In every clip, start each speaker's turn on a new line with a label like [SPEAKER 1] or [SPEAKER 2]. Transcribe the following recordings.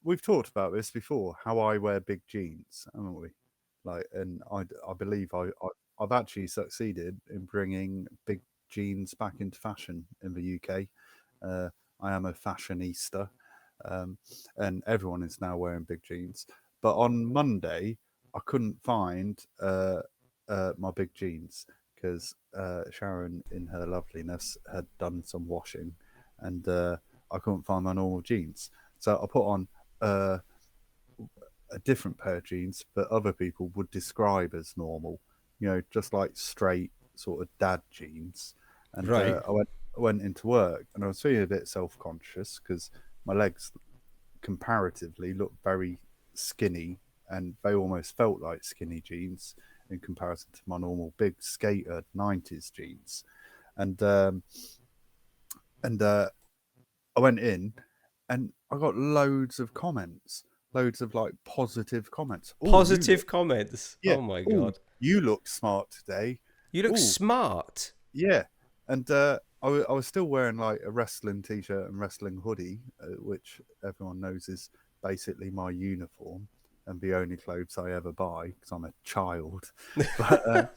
[SPEAKER 1] we've talked about this before. How I wear big jeans, haven't we? Like, and I believe I've actually succeeded in bringing big jeans back into fashion in the UK. Uh, I am a fashionista, um, and everyone is now wearing big jeans. But on Monday, I couldn't find my big jeans because Sharon, in her loveliness, had done some washing, and I couldn't find my normal jeans. So I put on uh, a different pair of jeans that other people would describe as normal, just like straight sort of dad jeans. And
[SPEAKER 2] Right.
[SPEAKER 1] I went into work and I was feeling a bit self conscious because my legs comparatively looked very skinny and they almost felt like skinny jeans in comparison to my normal big skater 90s jeans. And and I went in and I got loads of comments, loads of like positive comments. Oh,
[SPEAKER 2] Positive comments.
[SPEAKER 1] yeah.
[SPEAKER 2] Oh my
[SPEAKER 1] Oh,
[SPEAKER 2] god.
[SPEAKER 1] you look smart today.
[SPEAKER 2] You look
[SPEAKER 1] Oh,
[SPEAKER 2] smart.
[SPEAKER 1] yeah. And I was still wearing like a wrestling t-shirt and wrestling hoodie, which everyone knows is basically my uniform and the only clothes I ever buy because I'm a child. But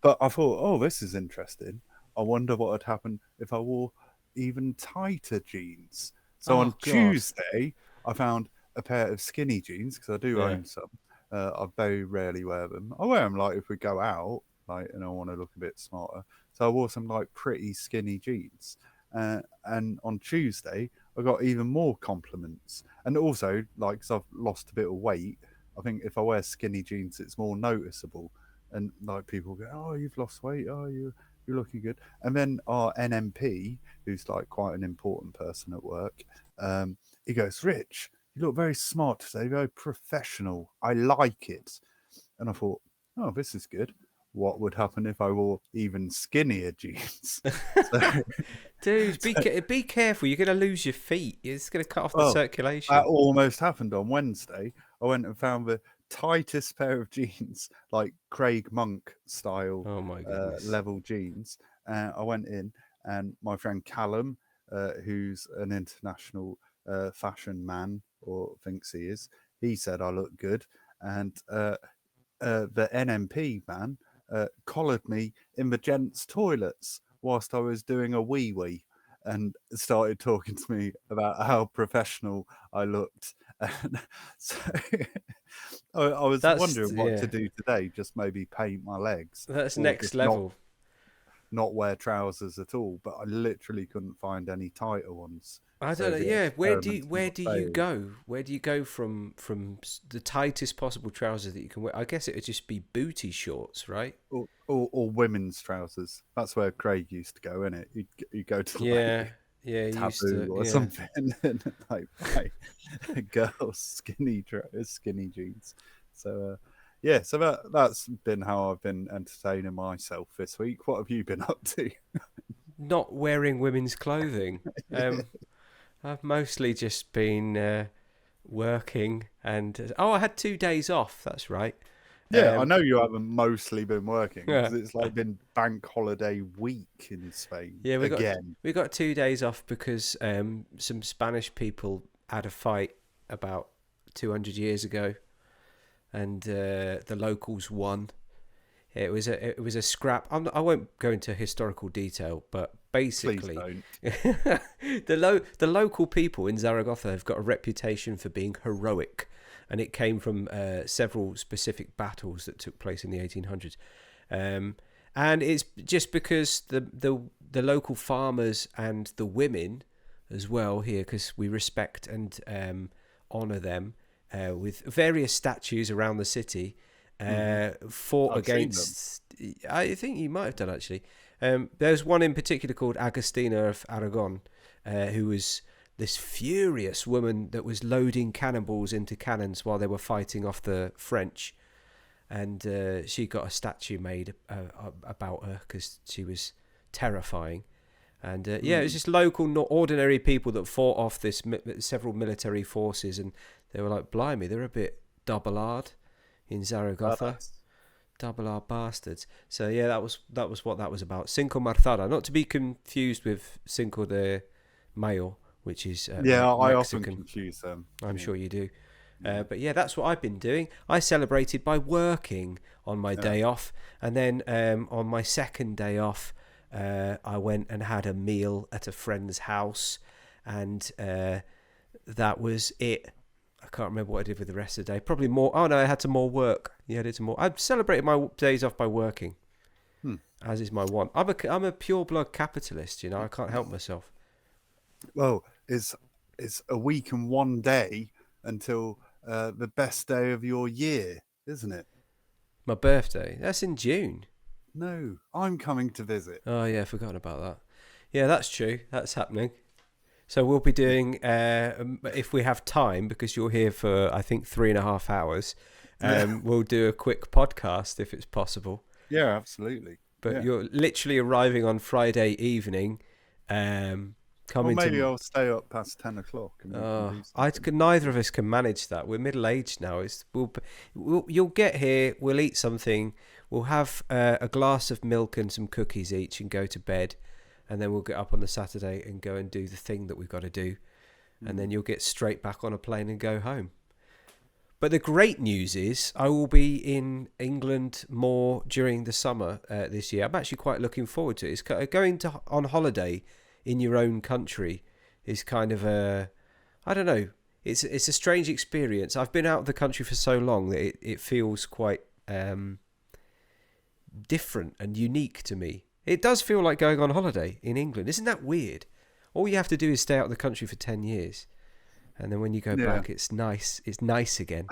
[SPEAKER 1] but I thought, oh, this is interesting. I wonder what would happen if I wore even tighter jeans. So
[SPEAKER 2] Oh
[SPEAKER 1] on
[SPEAKER 2] god.
[SPEAKER 1] Tuesday, I found a pair of skinny jeans because I do
[SPEAKER 2] Yeah.
[SPEAKER 1] own some. I very rarely wear them. I wear them like if we go out, like, and I want to look a bit smarter. So I wore some like pretty skinny jeans. And on Tuesday, I got even more compliments. And also, like, 'cause I've lost a bit of weight, I think if I wear skinny jeans, it's more noticeable and like people go, "Oh, you've lost weight. Oh, you're looking good." And then our NMP, who's like quite an important person at work, he goes, "Rich, you look very smart today, very professional. I like it." And I thought, "Oh, this is good. What would happen if I wore even skinnier jeans?" So,
[SPEAKER 2] Dude,
[SPEAKER 1] so
[SPEAKER 2] be careful. You're gonna lose your feet. It's gonna cut off the
[SPEAKER 1] well, that
[SPEAKER 2] circulation.
[SPEAKER 1] almost happened on Wednesday. I went and found the tightest pair of jeans, like Craig Monk style
[SPEAKER 2] Oh my goodness.
[SPEAKER 1] level jeans. I went in, and my friend Callum, who's an international fashion man, or thinks he is, he said I look good. And the NMP man collared me in the gents' toilets whilst I was doing a wee wee and started talking to me about how professional I looked. And so I was
[SPEAKER 2] That's
[SPEAKER 1] wondering what to
[SPEAKER 2] yeah.
[SPEAKER 1] do today, just maybe paint my legs
[SPEAKER 2] That's
[SPEAKER 1] or
[SPEAKER 2] next
[SPEAKER 1] just not
[SPEAKER 2] level.
[SPEAKER 1] not wear trousers at all. But I literally couldn't find any tighter ones.
[SPEAKER 2] I don't
[SPEAKER 1] So
[SPEAKER 2] know.
[SPEAKER 1] the
[SPEAKER 2] Yeah,
[SPEAKER 1] experiment
[SPEAKER 2] where
[SPEAKER 1] not
[SPEAKER 2] do you
[SPEAKER 1] failed.
[SPEAKER 2] go? Where do you go from the tightest possible trousers that you can wear? I guess it would just be booty shorts, right?
[SPEAKER 1] Or women's trousers. That's where Craig used to go, innit? You go to
[SPEAKER 2] Yeah,
[SPEAKER 1] like
[SPEAKER 2] yeah. You used
[SPEAKER 1] Taboo
[SPEAKER 2] to.
[SPEAKER 1] or
[SPEAKER 2] Yeah.
[SPEAKER 1] something, and like buy girls skinny jeans. So yeah, so that's been how I've been entertaining myself this week. What have you been up to?
[SPEAKER 2] Not wearing women's clothing. I've mostly just been working and oh, I had 2 days off. That's right.
[SPEAKER 1] Yeah, I
[SPEAKER 2] Um,
[SPEAKER 1] know you haven't mostly been working because
[SPEAKER 2] yeah,
[SPEAKER 1] it's like been bank holiday week in Spain
[SPEAKER 2] yeah.
[SPEAKER 1] again.
[SPEAKER 2] We got 2 days off because some Spanish people had a fight about 200 years ago, and the locals won. It was a scrap. I won't go into historical detail, but
[SPEAKER 1] Please
[SPEAKER 2] basically,
[SPEAKER 1] don't.
[SPEAKER 2] the local people in Zaragoza have got a reputation for being heroic, and it came from several specific battles that took place in the 1800s. Um, and it's just because the local farmers and the women as well here, because we respect and honour them with various statues around the city,
[SPEAKER 1] Hmm.
[SPEAKER 2] fought
[SPEAKER 1] I've seen them.
[SPEAKER 2] against. I think you might have done actually. There's one in particular called Agustina of Aragon, who was this furious woman that was loading cannonballs into cannons while they were fighting off the French, and she got a statue made about her because she was terrifying. And yeah, it was
[SPEAKER 1] Mm.
[SPEAKER 2] just local, not ordinary people that fought off this several military forces, and they were like, "Blimey, they're a bit double-hard in Zaragoza,
[SPEAKER 1] Badass.
[SPEAKER 2] double-hard bastards." So yeah, that was what that was about. Cinco Marthada, not to be confused with Cinco de Mayo, which is
[SPEAKER 1] Yeah, I often
[SPEAKER 2] Mexican.
[SPEAKER 1] confuse them.
[SPEAKER 2] I'm sure you do.
[SPEAKER 1] Yeah.
[SPEAKER 2] But yeah, that's what I've been doing. I celebrated by working on my day off, and then on my second day off, I went and had a meal at a friend's house, and that was it. I can't remember what I did with the rest of the day. Probably more. Oh no, I had some more work. Yeah, I did some more. I've celebrated my days off by working, as is my want. I'm a pure blood capitalist. You know, I can't help myself.
[SPEAKER 1] Well, it's a week and 1 day until the best day of your year, isn't it?
[SPEAKER 2] My birthday. That's in June.
[SPEAKER 1] No, I'm coming to visit.
[SPEAKER 2] Oh yeah, forgotten about that. Yeah, that's true. That's happening. So we'll be doing, if we have time, because you're here for I think 3.5 hours. We'll do a quick podcast if it's possible.
[SPEAKER 1] Yeah, absolutely.
[SPEAKER 2] But you're literally arriving on Friday evening.
[SPEAKER 1] Or maybe I'll stay up past 10 o'clock.
[SPEAKER 2] Neither of us can manage that. We're middle aged now. You'll get here. We'll eat something. We'll have a glass of milk and some cookies each, and go to bed. And then we'll get up on the Saturday and go and do the thing that we've got to do. And then you'll get straight back on a plane and go home. But the great news is I will be in England more during the summer this year. I'm actually quite looking forward to it. It's going on holiday in your own country is kind of I don't know. It's a strange experience. I've been out of the country for so long that it feels quite different and unique to me. It does feel like going on holiday in England. Isn't that weird? All you have to do is stay out of the country for 10 years. And then when you go back, it's nice. It's nice again.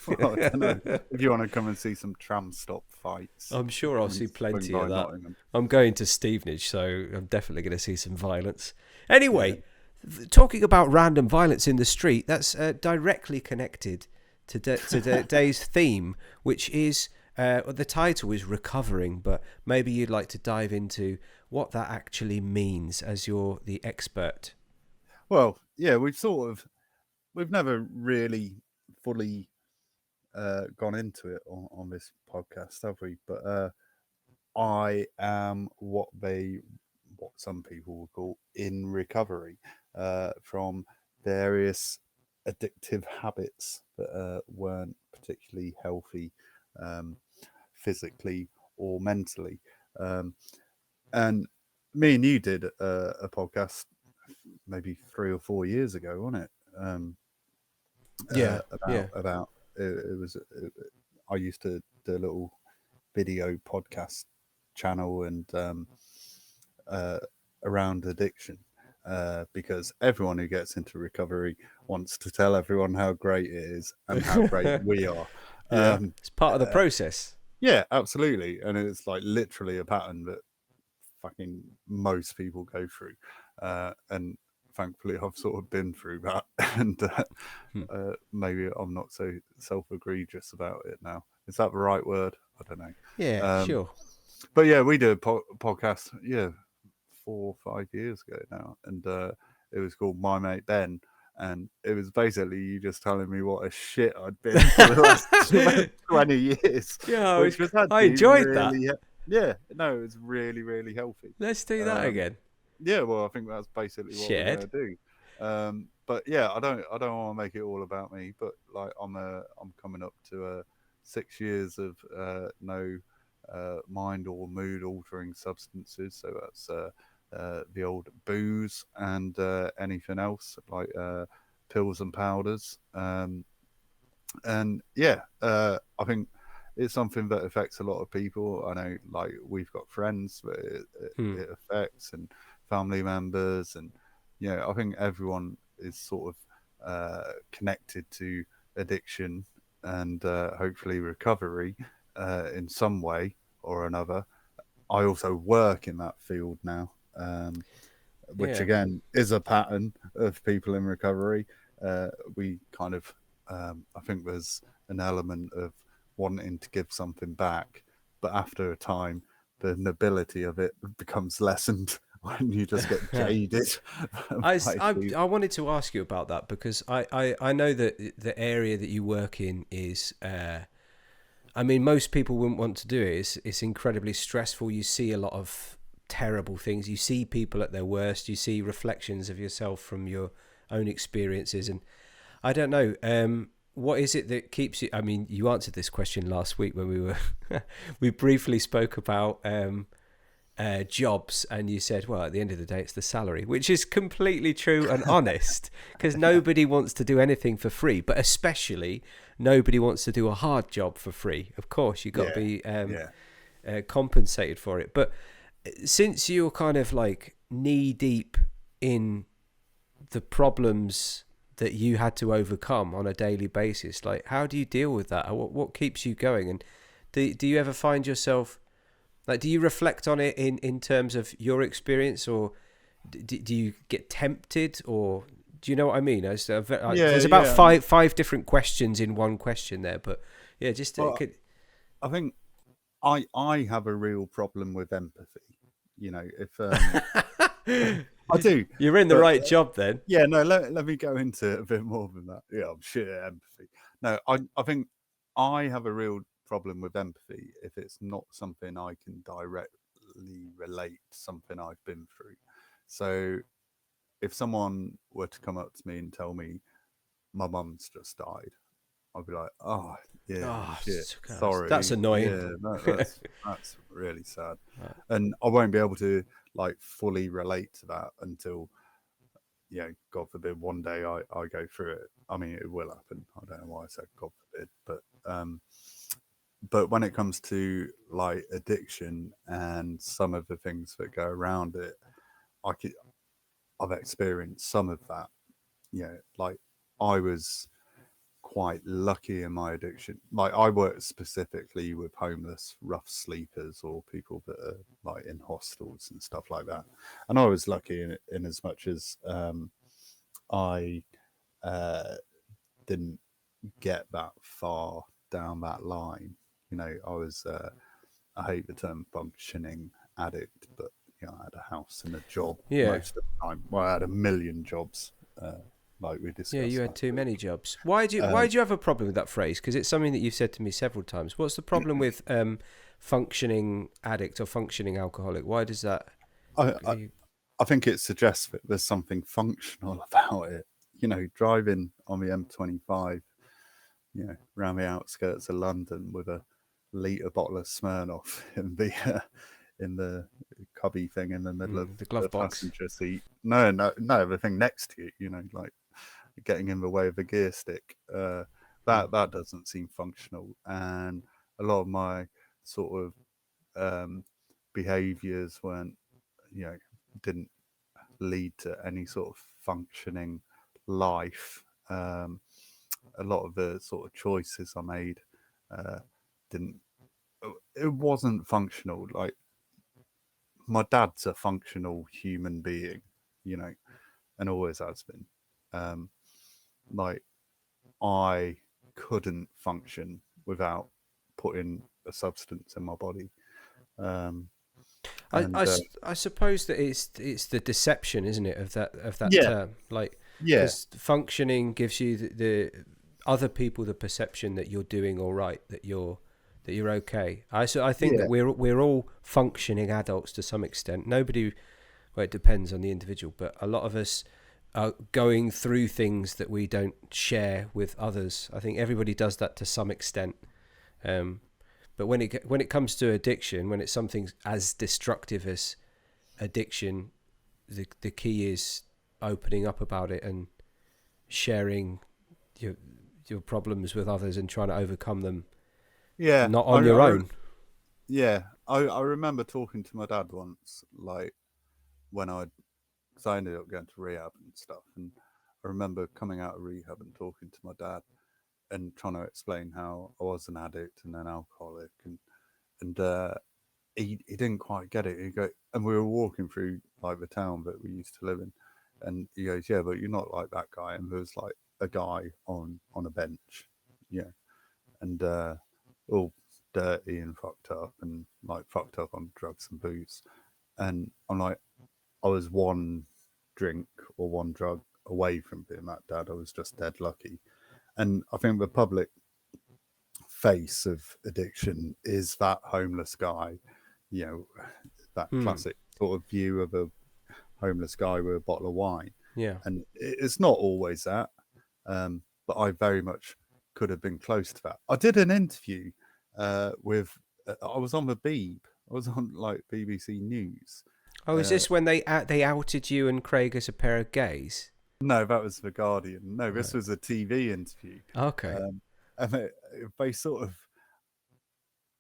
[SPEAKER 1] Well, I don't know. If you want to come and see some tram stop fights,
[SPEAKER 2] I'm sure I'll see plenty of that. I'm going to Stevenage, so I'm definitely going to see some violence. Anyway, talking about random violence in the street, that's directly connected to today's theme, which is... the title is Recovering, but maybe you'd like to dive into what that actually means as you're the expert.
[SPEAKER 1] Well, yeah, we've never really fully gone into it on this podcast, have we? But I am what some people would call in recovery from various addictive habits that weren't particularly healthy physically or mentally. And me and you did a podcast maybe 3 or 4 years ago, wasn't it? About it was I used to do a little video podcast channel and around addiction, because everyone who gets into recovery wants to tell everyone how great it is and how great we are.
[SPEAKER 2] It's part of the process.
[SPEAKER 1] Yeah, absolutely. And it's like literally a pattern that fucking most people go through. And thankfully I've sort of been through that, and maybe I'm not so self-egregious about it now. Is that the right word? I don't know.
[SPEAKER 2] Yeah, sure.
[SPEAKER 1] But yeah, we did a podcast 4 or 5 years ago now, and it was called My Mate Ben, and it was basically you just telling me what a shit I'd been for the last 20 years.
[SPEAKER 2] Yeah, I enjoyed that.
[SPEAKER 1] Yeah, no, it was really, really healthy.
[SPEAKER 2] Let's do that again.
[SPEAKER 1] Yeah, well, I think that's basically what we're going to do. But yeah, I don't want to make it all about me. But like, I'm coming up to 6 years of no mind or mood altering substances. So that's the old booze and anything else like pills and powders. And yeah, I think it's something that affects a lot of people. I know, like, we've got friends that it affects, and family members, and I think everyone is sort of connected to addiction and hopefully recovery in some way or another. I also work in that field now, which again is a pattern of people in recovery. We kind of I think there's an element of wanting to give something back, but after a time the nobility of it becomes lessened when you just get jaded.
[SPEAKER 2] I wanted to ask you about that, because I know that the area that you work in is I mean, most people wouldn't want to do it. It's incredibly stressful. You see a lot of terrible things. You see people at their worst. You see reflections of yourself from your own experiences. And I don't know, what is it that keeps you? I mean, you answered this question last week when we were we briefly spoke about jobs, and you said, well, at the end of the day, it's the salary, which is completely true and honest, because nobody wants to do anything for free, but especially nobody wants to do a hard job for free. Of course, you've got to be compensated for it. But since you're kind of like knee deep in the problems that you had to overcome on a daily basis, like, how do you deal with that? What keeps you going? And do you ever find yourself, like, do you reflect on it in terms of your experience, or do you get tempted, or do you know what I mean? There's about five different questions in one question there, but yeah, just
[SPEAKER 1] I think I have a real problem with empathy. You know, if I do.
[SPEAKER 2] You're in the right job then.
[SPEAKER 1] Yeah, no, let me go into a bit more than that. Yeah, I'm shit at empathy. No, I think I have a real problem with empathy if it's not something I can directly relate to something I've been through. So if someone were to come up to me and tell me my mum's just died, I'd be like, oh, yeah, shit, sorry.
[SPEAKER 2] That's annoying.
[SPEAKER 1] Yeah, that's really sad. Right. And I won't be able to like fully relate to that until, you know, God forbid, one day I go through it. I mean, it will happen. I don't know why I said God forbid, but when it comes to like addiction and some of the things that go around it, I've experienced some of that. You know, like I was quite lucky in my addiction. Like I work specifically with homeless rough sleepers or people that are like in hostels and stuff like that, and I was lucky in as much as I didn't get that far down that line. You know, I was I hate the term functioning addict, but you know, I had a house and a job most of the time. Well, I had a million jobs, like we discussed.
[SPEAKER 2] Yeah, you had too many jobs. Why do you have a problem with that phrase? Because it's something that you've said to me several times. What's the problem with functioning addict or functioning alcoholic? Why does that?
[SPEAKER 1] I think it suggests that there's something functional about it. You know, driving on the M25, you know, around the outskirts of London with a litre bottle of Smirnoff in the cubby thing in the middle of
[SPEAKER 2] the glove box,
[SPEAKER 1] passenger seat. No, the thing next to you. You know, like getting in the way of the gear stick. That doesn't seem functional, and a lot of my sort of behaviours weren't, you know, didn't lead to any sort of functioning life. A lot of the sort of choices I made it wasn't functional. Like my dad's a functional human being, you know, and always has been. Like I couldn't function without putting a substance in my body.
[SPEAKER 2] I suppose that it's the deception, isn't it, of that term? Like, because functioning gives you the other people the perception that you're doing all right, that you're okay. I think that we're all functioning adults to some extent. Nobody, well, it depends on the individual, but a lot of us are going through things that we don't share with others. I think everybody does that to some extent. But when it comes to addiction, when it's something as destructive as addiction, the key is opening up about it and sharing your problems with others and trying to overcome them.
[SPEAKER 1] Yeah,
[SPEAKER 2] not on your own.
[SPEAKER 1] Yeah, I remember talking to my dad once, like because I ended up going to rehab and stuff, and I remember coming out of rehab and talking to my dad and trying to explain how I was an addict and an alcoholic, and he didn't quite get it. And we were walking through like the town that we used to live in, and he goes, "Yeah, but you're not like that guy." And there was like a guy on a bench, yeah, and all dirty and fucked up, and like fucked up on drugs and booze. And I'm like, I was one drink or one drug away from being that dad. I was just dead lucky. And I think the public face of addiction is that homeless guy, you know, that classic sort of view of a homeless guy with a bottle of wine,
[SPEAKER 2] Yeah.
[SPEAKER 1] and it's not always that, but I very much could have been close to that. I did an interview with. I was on the Beeb. I was on like BBC News.
[SPEAKER 2] Oh, is this when they outed you and Craig as a pair of gays?
[SPEAKER 1] No, that was the Guardian. No, this
[SPEAKER 2] Right.
[SPEAKER 1] was a TV interview.
[SPEAKER 2] Okay.
[SPEAKER 1] And they sort of,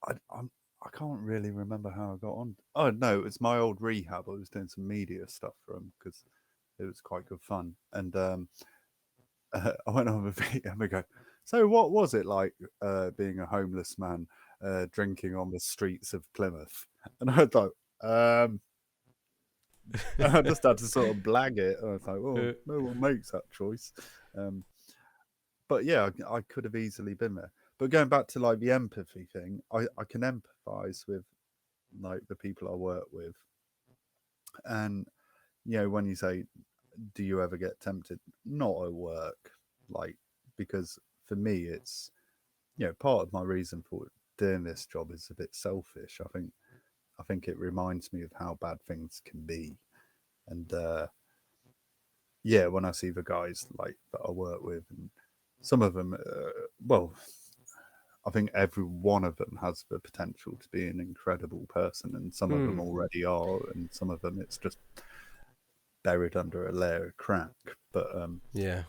[SPEAKER 1] I can't really remember how I got on. Oh no, it's my old rehab. I was doing some media stuff for them because it was quite good fun. And I went on with it and we go, so what was it like being a homeless man drinking on the streets of Plymouth? And I thought, I just had to sort of blag it. I was like, well, no one makes that choice. But yeah, I could have easily been there. But going back to like the empathy thing, I can empathize with like the people I work with. And, you know, when you say, do you ever get tempted? Not at work, like, because for me, it's, you know, part of my reason for doing this job is a bit selfish. I think it reminds me of how bad things can be. And yeah, when I see the guys like that I work with, and some of them, well, I think every one of them has the potential to be an incredible person, and some of them already are, and some of them it's just buried under a layer of crack. But
[SPEAKER 2] Yeah.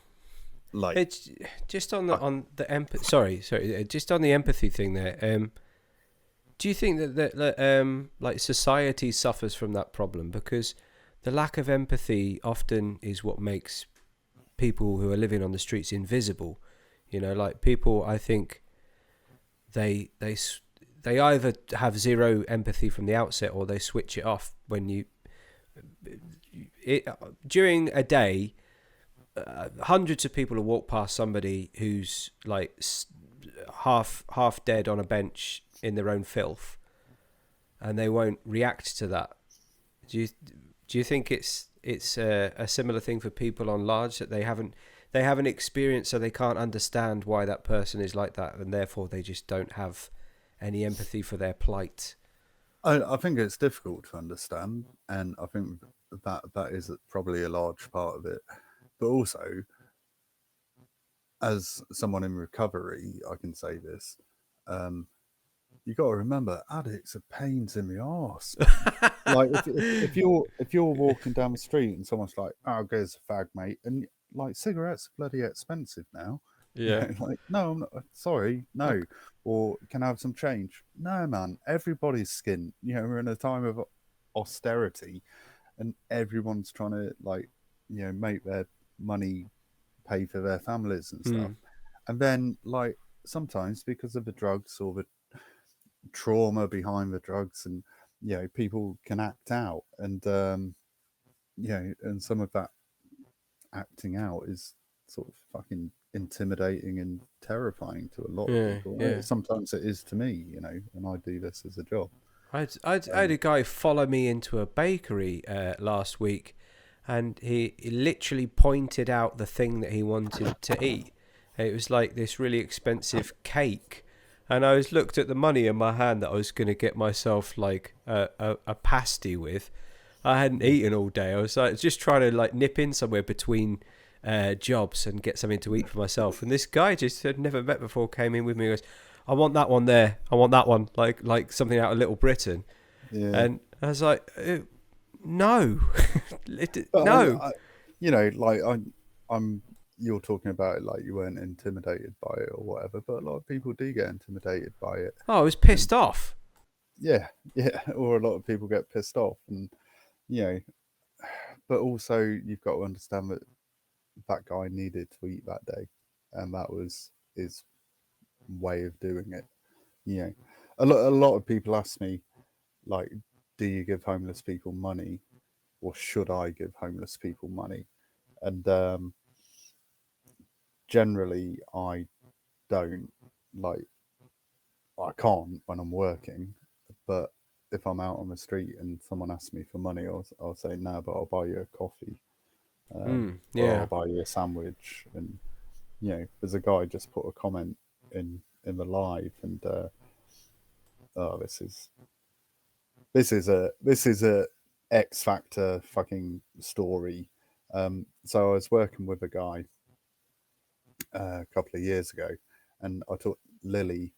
[SPEAKER 1] like,
[SPEAKER 2] It's just on the empathy. Sorry, just on the empathy thing there. Do you think that like society suffers from that problem because the lack of empathy often is what makes people who are living on the streets invisible? You know, like people, I think they either have zero empathy from the outset or they switch it off when during a day. Hundreds of people will walk past somebody who's like half dead on a bench in their own filth, and they won't react to that. Do you think it's a similar thing for people on large, that they haven't experienced, so they can't understand why that person is like that, and therefore they just don't have any empathy for their plight?
[SPEAKER 1] I think it's difficult to understand, and I think that is probably a large part of it. But also, as someone in recovery, I can say this. You got to remember, addicts are pains in the arse. Like if you're walking down the street and someone's like, "Oh, there's a fag, mate," and like cigarettes are bloody expensive now. You
[SPEAKER 2] Yeah.
[SPEAKER 1] know, like, no, I'm not, sorry, no. Or can I have some change? No, man. Everybody's skint. You know, we're in a time of austerity, and everyone's trying to like, you know, make their money pay for their families and stuff. And then like sometimes because of the drugs or the trauma behind the drugs, and you know, people can act out, and you know, and some of that acting out is sort of fucking intimidating and terrifying to a lot of people.
[SPEAKER 2] Yeah.
[SPEAKER 1] Sometimes it is to me, you know, and I do this as a job.
[SPEAKER 2] I had a guy follow me into a bakery last week, and he literally pointed out the thing that he wanted to eat. It was like this really expensive cake, and I was looked at the money in my hand that I was going to get myself like a pasty with. I hadn't eaten all day. I was like just trying to like nip in somewhere between jobs and get something to eat for myself. And this guy just had never met before came in with me and goes, "I want that one there. I want that one." Like something out of Little Britain.
[SPEAKER 1] Yeah.
[SPEAKER 2] And I was like, no,
[SPEAKER 1] But
[SPEAKER 2] no.
[SPEAKER 1] you know, like I'm. You're talking about it like you weren't intimidated by it or whatever, but a lot of people do get intimidated by it.
[SPEAKER 2] Oh, I was pissed off.
[SPEAKER 1] Yeah, or a lot of people get pissed off, and you know, but also you've got to understand that that guy needed to eat that day, and that was his way of doing it. You know, a lot of people ask me like, do you give homeless people money, or should I give homeless people money? And generally, I don't. Like, I can't when I'm working, but if I'm out on the street and someone asks me for money, I'll say no, but I'll buy you a coffee, or I'll
[SPEAKER 2] Yeah.
[SPEAKER 1] buy you a sandwich. And you know, there's a guy just put a comment in the live, and oh, this is a X Factor fucking story. So I was working with a guy a couple of years ago, and I took Lily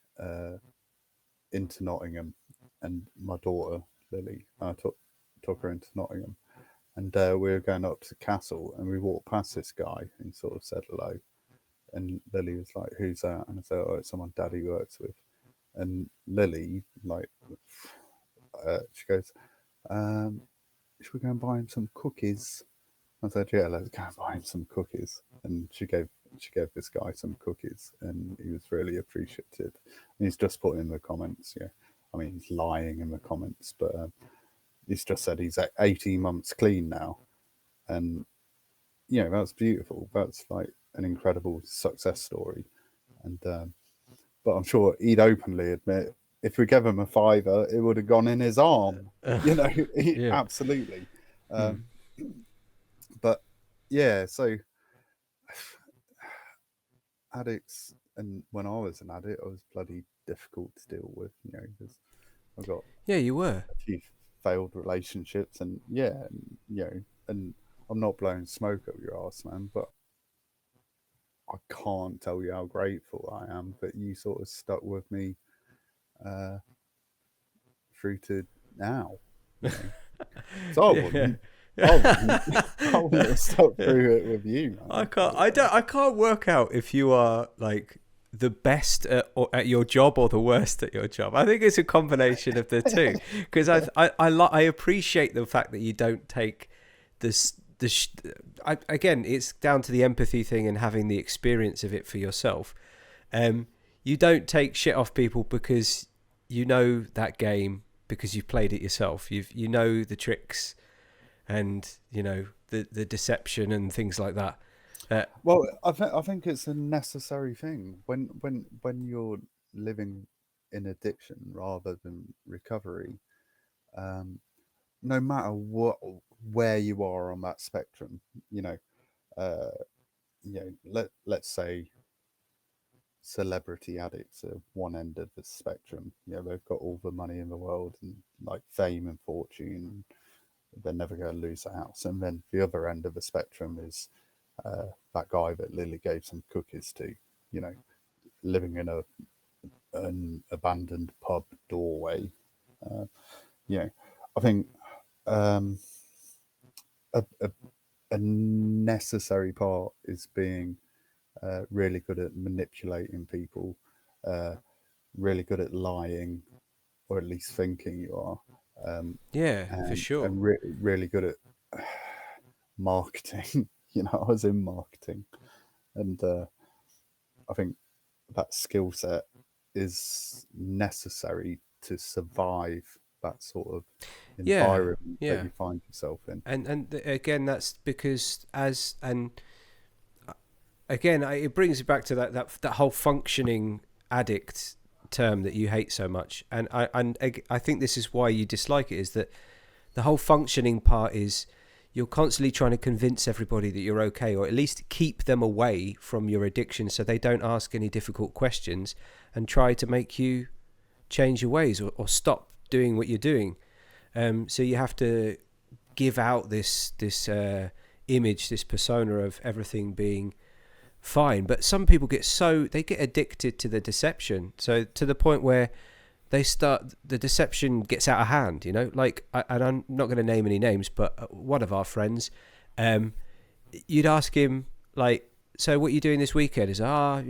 [SPEAKER 1] into Nottingham, and my daughter Lily. I took her into Nottingham, and we were going up to the castle, and we walked past this guy, and he sort of said hello, and Lily was like, "Who's that?" And I said, "Oh, it's someone Daddy works with." And Lily, like, she goes, "Should we go and buy him some cookies?" I said, "Yeah, let's go and buy him some cookies." And she gave this guy some cookies, and he was really appreciative. And he's just put in the comments, yeah. I mean, he's lying in the comments, but he's just said he's at 18 months clean now, and that's beautiful. That's like an incredible success story, and but I'm sure he'd openly admit if we gave him a fiver, it would have gone in his arm.
[SPEAKER 2] Yeah.
[SPEAKER 1] Absolutely. But yeah, so addicts, and when I was an addict, I was bloody difficult to deal with, because I got
[SPEAKER 2] you were
[SPEAKER 1] a few failed relationships, and and I'm not blowing smoke up your ass, man, but I can't tell you how grateful I am that you sort of stuck with me through to now. So I wouldn't. I wouldn't have stuck through it with you, man.
[SPEAKER 2] I can't work out if you are like the best at your job or the worst at your job. I think it's a combination of the two, because I appreciate the fact that you don't take this. Again, it's down to the empathy thing and having the experience of it for yourself. You don't take shit off people because you know that game, because you've played it yourself. You know the tricks, and the deception and things like that.
[SPEAKER 1] Well, I think it's a necessary thing when you're living in addiction rather than recovery. No matter where you are on that spectrum, let's say celebrity addicts are one end of the spectrum. They've got all the money in the world and like fame and fortune. They're never going to lose a house. And then the other end of the spectrum is that guy that Lily gave some cookies to, living in an abandoned pub doorway. I think a necessary part is being really good at manipulating people, really good at lying, or at least thinking you are.
[SPEAKER 2] For sure.
[SPEAKER 1] And really good at marketing. I was in marketing, and I think that skill set is necessary to survive that sort of environment that you find yourself in.
[SPEAKER 2] And again, that's because again, it brings you back to that whole functioning addict term that you hate so much, and I think this is why you dislike it, is that the whole functioning part is you're constantly trying to convince everybody that you're okay, or at least keep them away from your addiction so they don't ask any difficult questions and try to make you change your ways or stop doing what you're doing. So you have to give out this image, this persona of everything being fine. But some people get addicted to the deception, so to the point where the deception gets out of hand, like, and I'm not going to name any names, but one of our friends, you'd ask him, like, so what are you doing this weekend? He's I'm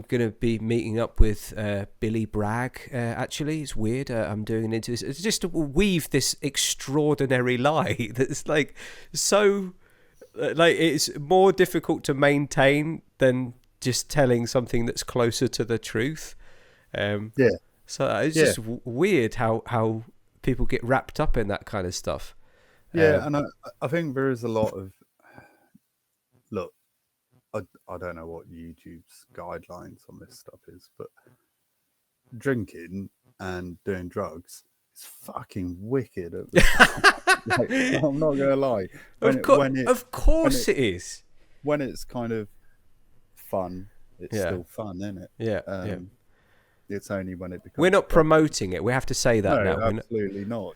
[SPEAKER 2] going to be meeting up with Billy Bragg, actually. It's weird. I'm doing an interview. It's just to weave this extraordinary lie that's like so, like, it's more difficult to maintain than just telling something that's closer to the truth. So it's just weird how people get wrapped up in that kind of stuff.
[SPEAKER 1] And I think there is a lot of look. I don't know what YouTube's guidelines on this stuff is, but drinking and doing drugs is fucking wicked. Like, I'm not gonna lie.
[SPEAKER 2] Of course it is.
[SPEAKER 1] When it's kind of fun, it's still fun, isn't it?
[SPEAKER 2] Yeah.
[SPEAKER 1] It's only when it becomes.
[SPEAKER 2] We're not promoting it. We have to say that now.
[SPEAKER 1] Absolutely not.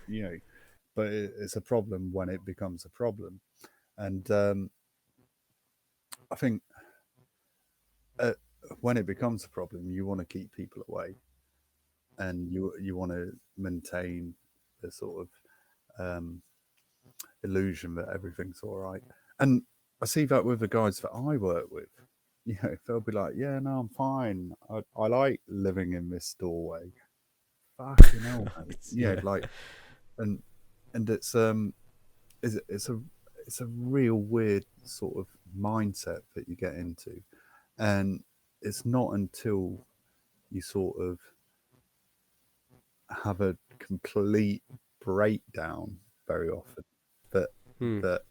[SPEAKER 1] but it's a problem when it becomes a problem. And I think when it becomes a problem, you want to keep people away, and you want to maintain the sort of illusion that everything's all right. And I see that with the guys that I work with. You know, they'll be like, "Yeah, no, I'm fine. I like living in this doorway." Fucking hell, mate. Yeah,
[SPEAKER 2] Yeah.
[SPEAKER 1] like, and it's it's a real weird sort of mindset that you get into, and it's not until you sort of have a complete breakdown very often that
[SPEAKER 2] Hmm.
[SPEAKER 1] that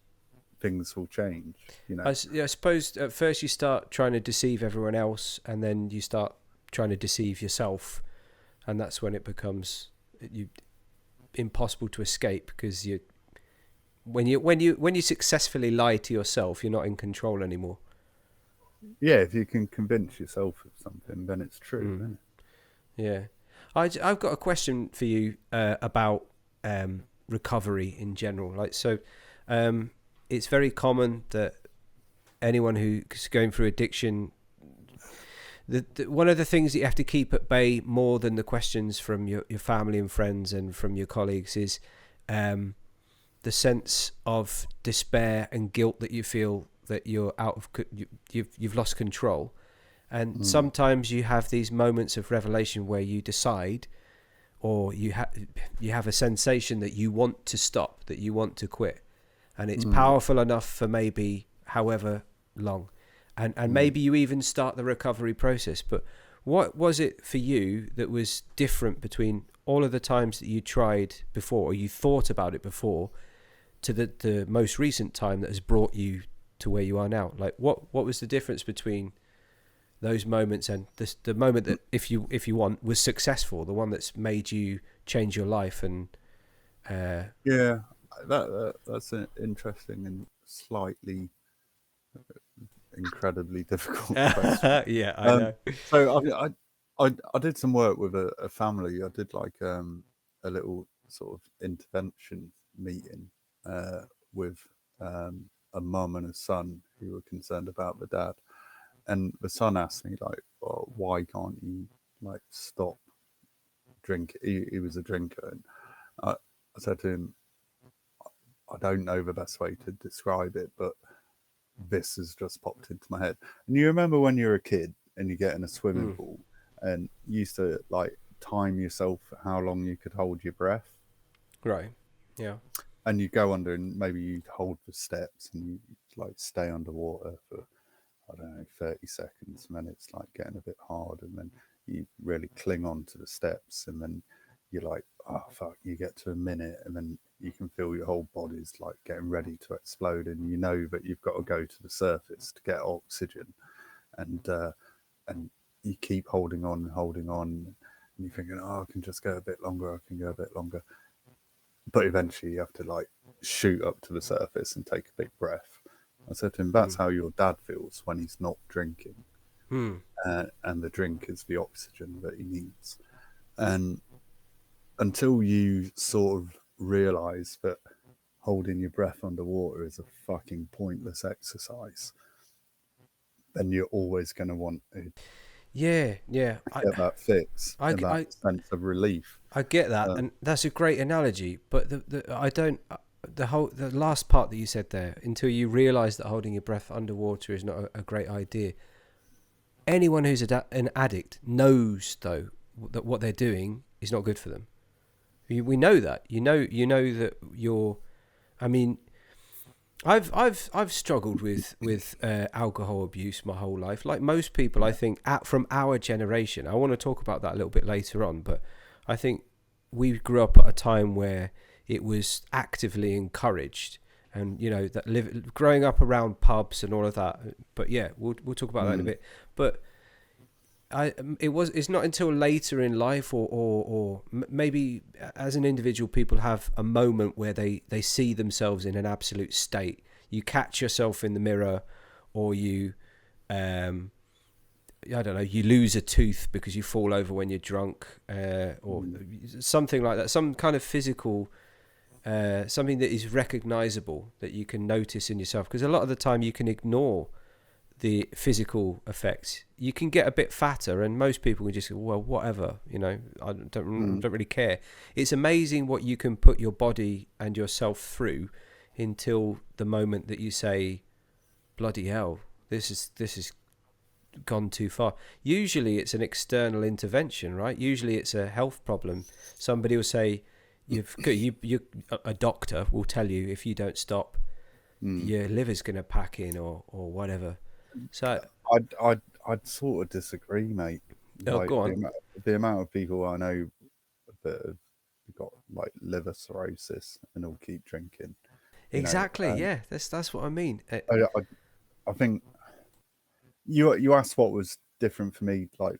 [SPEAKER 1] things will change. You know,
[SPEAKER 2] I suppose at first you start trying to deceive everyone else, and then you start trying to deceive yourself, and that's when it becomes impossible to escape, because when you successfully lie to yourself, you're not in control anymore.
[SPEAKER 1] yeah. If you can convince yourself of something, then it's true,
[SPEAKER 2] Mm.
[SPEAKER 1] isn't it?
[SPEAKER 2] Yeah, I've got a question for you about recovery in general. Like, so, it's very common that anyone who's going through addiction, one of the things that you have to keep at bay more than the questions from your family and friends and from your colleagues is the sense of despair and guilt that you feel that you're out of you've lost control. And sometimes you have these moments of revelation where you decide, or you have a sensation that you want to stop, that you want to quit, and it's powerful enough for maybe however long, and maybe you even start the recovery process. But what was it for you that was different between all of the times that you tried before, or you thought about it before, to the most recent time that has brought you to where you are now? Like, what was the difference between those moments and the moment that, if you want, was successful, the one that's made you change your life? And
[SPEAKER 1] Yeah, that's an interesting and slightly incredibly difficult question.
[SPEAKER 2] yeah, I know.
[SPEAKER 1] So I did some work with a family. I did like a little sort of intervention meeting with a mum and a son who were concerned about the dad. And the son asked me like, well, "Why can't you like stop drinking?" He was a drinker, and I said to him, "I don't know the best way to describe it, but this has just popped into my head." And you remember when you were a kid and you get in a swimming pool and you used to like time yourself how long you could hold your breath,
[SPEAKER 2] Right. Yeah.
[SPEAKER 1] and you go under and maybe you'd hold the steps and you like stay underwater for, I don't know, 30 seconds, and then it's like getting a bit hard, and then you really cling on to the steps, and then you're like, oh fuck, you get to a minute, and then you can feel your whole body's like getting ready to explode, and you know that you've got to go to the surface to get oxygen, and you keep holding on, and you're thinking, oh, I can just go a bit longer, I can go a bit longer, but eventually you have to like shoot up to the surface and take a big breath. I said to him, that's how your dad feels when he's not drinking. And the drink is the oxygen that he needs. And until you sort of realize that holding your breath underwater is a fucking pointless exercise, then you're always going to want to
[SPEAKER 2] Yeah.
[SPEAKER 1] get that fix and that sense of relief.
[SPEAKER 2] I get that, and that's a great analogy. But I don't. The last part that you said there, until you realise that holding your breath underwater is not a great idea. Anyone who's an addict knows, though, that what they're doing is not good for them. We know that. You know that you're. I mean, I've struggled with alcohol abuse my whole life, like most people. I think from our generation. I want to talk about that a little bit later on, but I think we grew up at a time where it was actively encouraged, and that growing up around pubs and all of that. But yeah, we'll talk about that in a bit. But it's not until later in life, or maybe as an individual, people have a moment where they see themselves in an absolute state. You catch yourself in the mirror, or you I don't know, you lose a tooth because you fall over when you're drunk, or something like that, some kind of physical something that is recognizable, that you can notice in yourself. Because a lot of the time you can ignore the physical effects. You can get a bit fatter, and most people can just go, well, whatever, I don't really care. It's amazing what you can put your body and yourself through until the moment that you say, bloody hell, this is gone too far. Usually it's an external intervention, right? Usually it's a health problem. Somebody will say, a doctor will tell you, if you don't stop, your liver's going to pack in or whatever. So
[SPEAKER 1] I'd sort of disagree, mate.
[SPEAKER 2] like, go on.
[SPEAKER 1] The amount of people I know that have got like liver cirrhosis and all keep drinking.
[SPEAKER 2] Exactly. Yeah, that's what I mean.
[SPEAKER 1] I think you asked what was different for me, like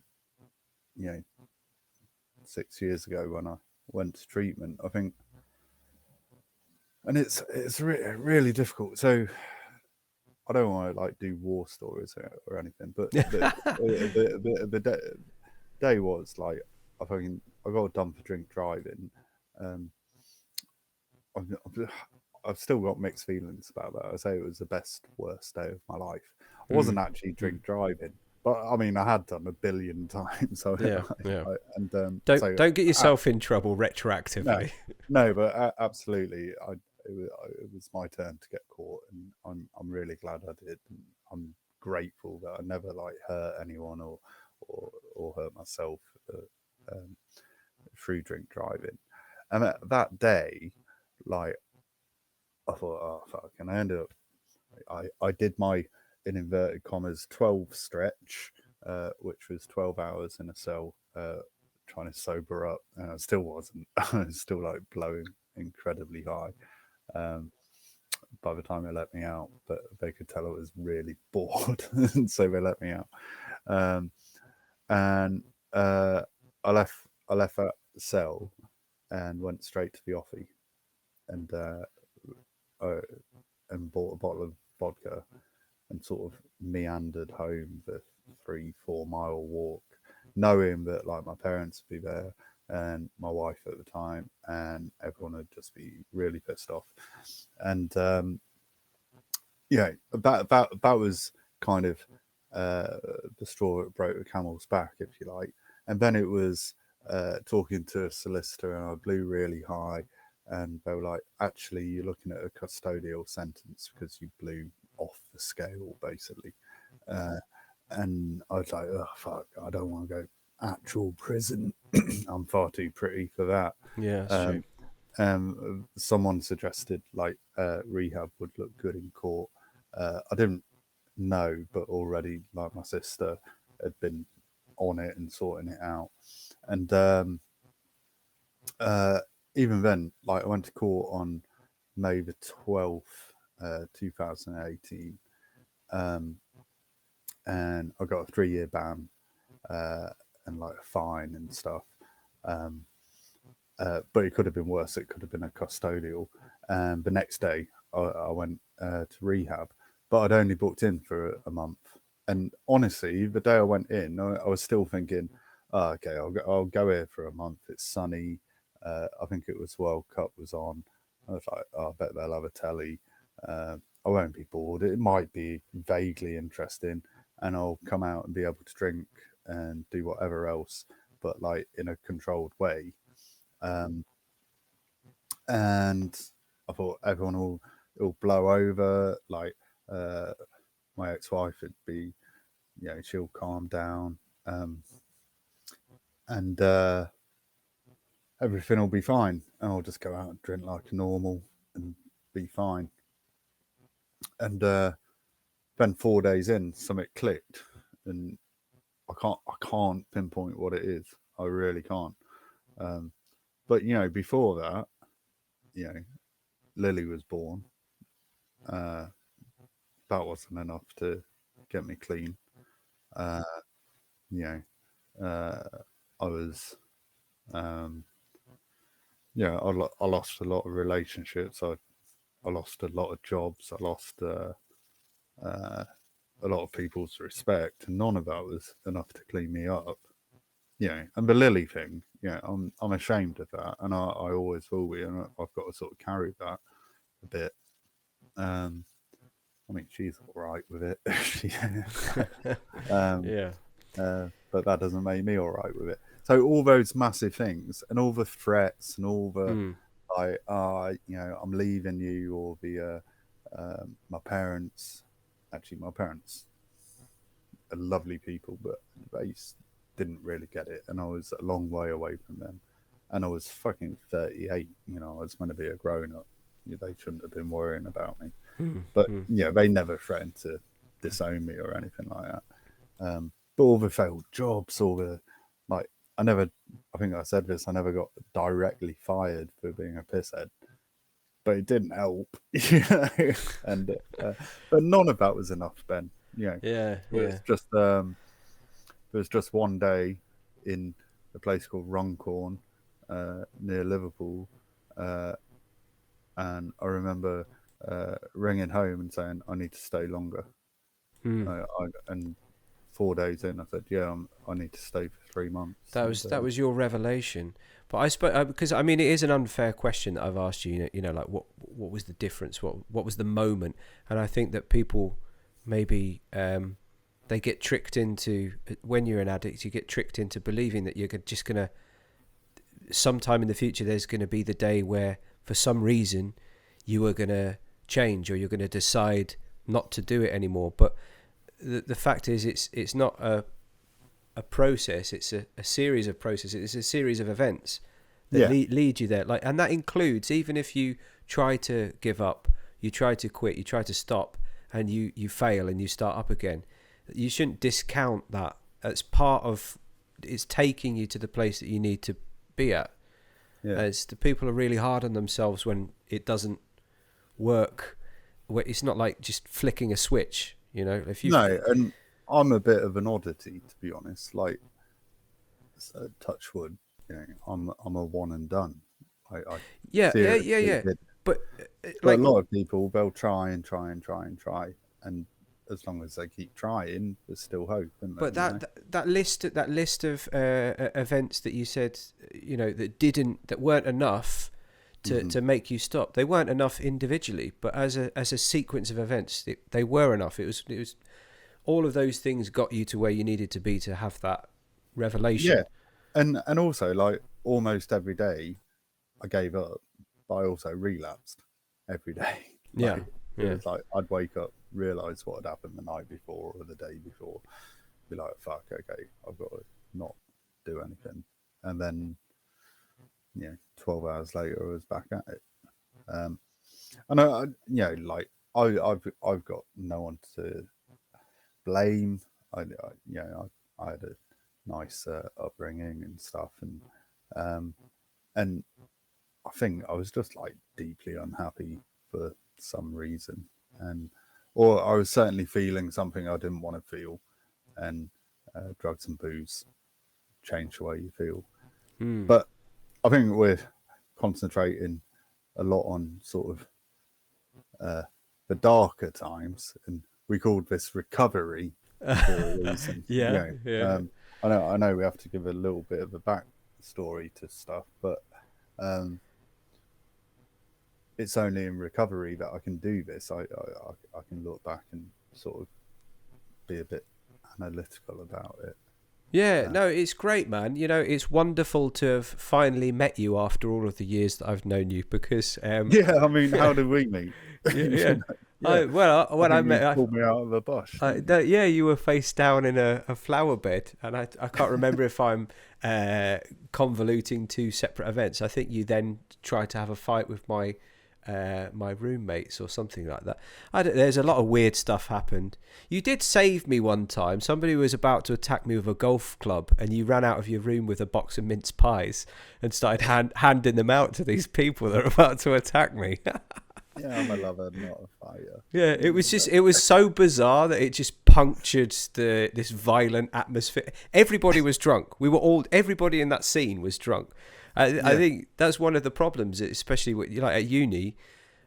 [SPEAKER 1] 6 years ago when I went to treatment. I think, and it's really difficult. So I don't want to like do war stories or anything, but the day was like I got done for drink driving. I've still got mixed feelings about that. I say it was the best, worst day of my life. I wasn't actually drink driving, but I mean, I had done a billion times. So
[SPEAKER 2] yeah. Don't get
[SPEAKER 1] so,
[SPEAKER 2] yourself in trouble retroactively.
[SPEAKER 1] No, but absolutely, it was my turn to get caught, and I'm really glad I did. And I'm grateful that I never like hurt anyone or hurt myself through drink driving. And that day, like I thought, oh fuck, and I ended up, I did my, in inverted commas, 12 stretch, which was 12 hours in a cell, trying to sober up, and I still wasn't. I was still like blowing incredibly high. By the time they let me out, but they could tell I was really bored, and so they let me out. And I left that cell and went straight to the offie, and bought a bottle of vodka and sort of meandered home the 3-4 mile walk, knowing that like my parents would be there and my wife at the time, and everyone would just be really pissed off. And that was kind of the straw that broke the camel's back, if you like. And then it was talking to a solicitor, and I blew really high, and they were like, actually, you're looking at a custodial sentence because you blew off the scale, basically. And I was like, oh fuck, I don't want to go actual prison. I'm far too pretty for that.
[SPEAKER 2] Yeah, that's true.
[SPEAKER 1] Someone suggested like rehab would look good in court. I didn't know, but already like my sister had been on it and sorting it out. And even then, like I went to court on May the 12th, 2018, and I got a 3-year ban and like a fine and stuff. But it could have been worse. It could have been a custodial. And the next day, I went to rehab, but I'd only booked in for a month. And honestly, the day I went in, I was still thinking, oh, okay, I'll go here for a month. It's sunny. I think it was World Cup was on. I was like, oh, I bet they'll have a telly. I won't be bored. It might be vaguely interesting, and I'll come out and be able to drink and do whatever else, but like in a controlled way. And I thought everyone will blow over. Like my ex-wife would be, she'll calm down, and everything will be fine. And I'll just go out and drink like normal and be fine. And then 4 days in, something clicked, and I can't pinpoint what it is. I really can't. But before that, Lily was born. That wasn't enough to get me clean. I was, I lost a lot of relationships. I lost a lot of jobs. I lost a lot of people's respect, and none of that was enough to clean me up. and the Lily thing, I'm ashamed of that, and I always will be, and I've got to sort of carry that a bit. I mean, she's all right with it.
[SPEAKER 2] Yeah.
[SPEAKER 1] But that doesn't make me all right with it. So all those massive things and all the threats and all the I'm leaving you, or the my parents are lovely people, but they didn't really get it, and I was a long way away from them, and I was fucking 38. I was meant to be a grown up. They shouldn't have been worrying about me. But they never threatened to disown me or anything like that. But all the failed jobs, all the I think I said this, I never got directly fired for being a pisshead, but it didn't help, and but none of that was enough, Ben. It was just one day in a place called Runcorn, near Liverpool, and I remember ringing home and saying I need to stay longer. And 4 days in, I said, I need to stay for 3 months.
[SPEAKER 2] That was your revelation. But I suppose, because I mean, it is an unfair question that I've asked you. Like what was the difference? What was the moment? And I think that people maybe they get tricked into, when you're an addict, you get tricked into believing that you're just gonna, sometime in the future, there's gonna be the day where for some reason you are gonna change, or you're gonna decide not to do it anymore. But the fact is, it's not a process. It's a series of processes. It's a series of events that lead you there. And that includes, even if you try to give up, you try to quit, you try to stop, and you fail and you start up again. You shouldn't discount that. It's part of, it's taking you to the place that you need to be at. As the people are really hard on themselves when it doesn't work. It's not like just flicking a switch.
[SPEAKER 1] And I'm a bit of an oddity, to be honest. Like, touch wood, I'm a one and done.
[SPEAKER 2] Yeah. But
[SPEAKER 1] a lot of people, they'll try, and as long as they keep trying, there's still hope.
[SPEAKER 2] But that list of events that you said, that weren't enough to make you stop. They weren't enough individually, but as a sequence of events, they were enough. It was all of those things got you to where you needed to be to have that revelation.
[SPEAKER 1] Yeah, and also, like, almost every day I gave up, but I also relapsed every day. It was like I'd wake up, realise what had happened the night before or the day before, be like, fuck, okay, I've got to not do anything, and then 12 hours later I was back at it. And I've got no one to blame. I had a nice upbringing and stuff, and I think I was just like deeply unhappy for some reason, or I was certainly feeling something I didn't want to feel, and drugs and booze change the way you feel. But I think we're concentrating a lot on sort of the darker times, and we called this recovery for a reason. I know we have to give a little bit of a backstory to stuff, but it's only in recovery that I can do this. I can look back and sort of be a bit analytical about it.
[SPEAKER 2] No, it's great, man. It's wonderful to have finally met you after all of the years that I've known you, because
[SPEAKER 1] I mean, how did we meet?
[SPEAKER 2] When I met,
[SPEAKER 1] you pulled me out of the bush.
[SPEAKER 2] You were face down in a flower bed, and I can't remember if I'm convoluting two separate events. I think you then tried to have a fight with my roommates or something like that. There's a lot of weird stuff happened. You did save me one time. Somebody was about to attack me with a golf club, and you ran out of your room with a box of mince pies and started handing them out to these people that are about to attack me.
[SPEAKER 1] I'm a lover, not a fighter.
[SPEAKER 2] It was so bizarre that it just punctured this violent atmosphere. Everybody was drunk. Everybody in that scene was drunk. I think that's one of the problems, especially at uni.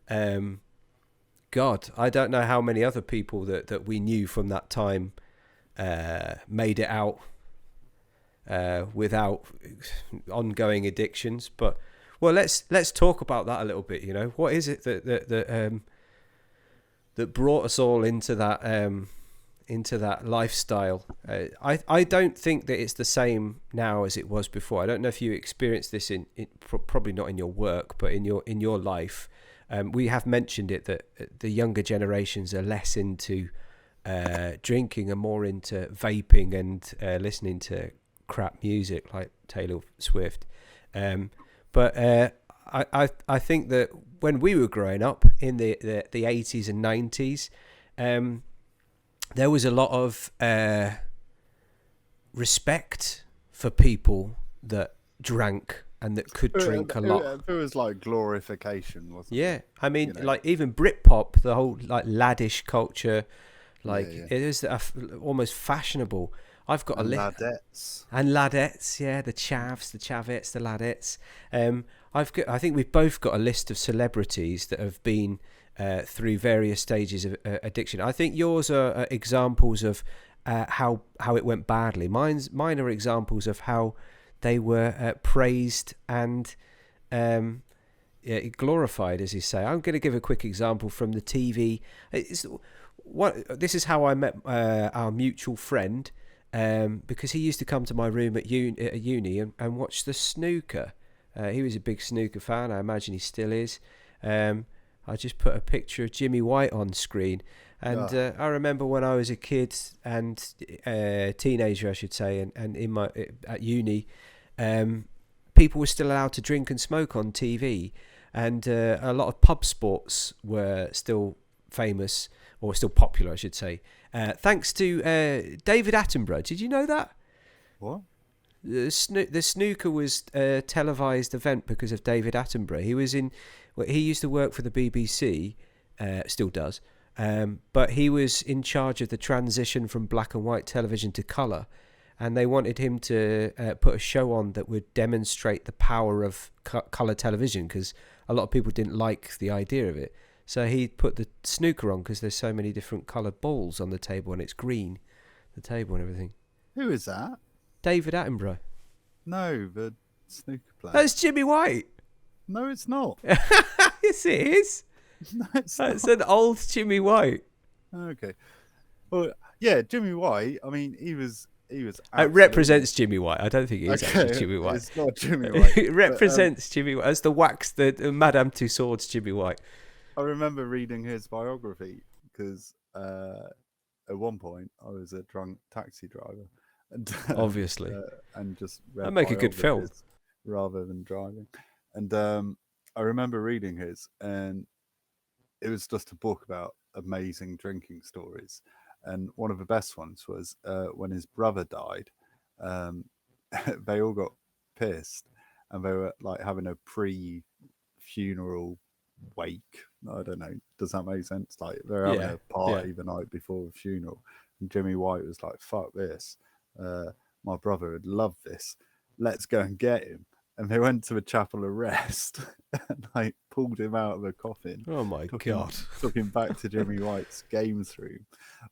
[SPEAKER 2] God, I don't know how many other people that we knew from that time made it out without ongoing addictions. But well, let's talk about that a little bit. You know, what is it that brought us all into that lifestyle? I don't think that it's the same now as it was before. I don't know if you experienced this in probably not in your work, but in your life. We have mentioned it that the younger generations are less into drinking and more into vaping and listening to crap music like Taylor Swift. But I think that when we were growing up in the 80s and 90s, there was a lot of respect for people that drank and that could drink a lot.
[SPEAKER 1] There was like glorification, wasn't
[SPEAKER 2] Yeah,
[SPEAKER 1] it?
[SPEAKER 2] I mean,
[SPEAKER 1] You know?
[SPEAKER 2] like even Britpop, the whole like laddish culture, like
[SPEAKER 1] Yeah.
[SPEAKER 2] it is almost fashionable. I've got
[SPEAKER 1] And
[SPEAKER 2] a list.
[SPEAKER 1] ladettes.
[SPEAKER 2] And ladettes, yeah, the chavs, the chavettes, the ladettes. I think we've both got a list of celebrities that have been through various stages of addiction. I think yours are examples of how it went badly. Mine are examples of how they were praised and glorified, as you say. I'm going to give a quick example from the TV. This is how I met our mutual friend. Because he used to come to my room at uni and watch the snooker. He was a big snooker fan. I imagine he still is. I just put a picture of Jimmy White on screen. And I remember when I was a kid and teenager, I should say, and at uni, people were still allowed to drink and smoke on TV. And a lot of pub sports were still famous, or still popular, I should say. Thanks to David Attenborough. Did you know that?
[SPEAKER 1] What?
[SPEAKER 2] The snooker was a televised event because of David Attenborough. He used to work for the BBC, still does, but he was in charge of the transition from black and white television to colour, and they wanted him to put a show on that would demonstrate the power of colour television, because a lot of people didn't like the idea of it. So he put the snooker on because there's so many different coloured balls on the table and it's green, the table and everything.
[SPEAKER 1] Who is that?
[SPEAKER 2] David Attenborough.
[SPEAKER 1] No, the snooker player.
[SPEAKER 2] That's Jimmy White.
[SPEAKER 1] No, it's not.
[SPEAKER 2] Yes, it is.
[SPEAKER 1] No, it's
[SPEAKER 2] That's
[SPEAKER 1] not.
[SPEAKER 2] an old Jimmy White.
[SPEAKER 1] Okay. Well, yeah, Jimmy White. I mean, he was.
[SPEAKER 2] It
[SPEAKER 1] absolutely-
[SPEAKER 2] represents Jimmy White. I don't think it is actually Jimmy White.
[SPEAKER 1] It's not Jimmy White.
[SPEAKER 2] It represents Jimmy White. That's the Madame Tussauds Jimmy White.
[SPEAKER 1] I remember reading his biography because at one point I was a drunk taxi driver, and
[SPEAKER 2] Obviously.
[SPEAKER 1] and just read
[SPEAKER 2] That'd make a good film.
[SPEAKER 1] biographies rather than driving. And I remember reading his, and it was just a book about amazing drinking stories. And one of the best ones was when his brother died. They all got pissed, and they were like having a pre-funeral wake. I don't know. Does that make sense? Like they're having a party the night before the funeral, and Jimmy White was like, "Fuck this! My brother would love this. Let's go and get him." And they went to the chapel of rest and like pulled him out of the coffin.
[SPEAKER 2] Oh my God.
[SPEAKER 1] Took him back to Jimmy White's games room.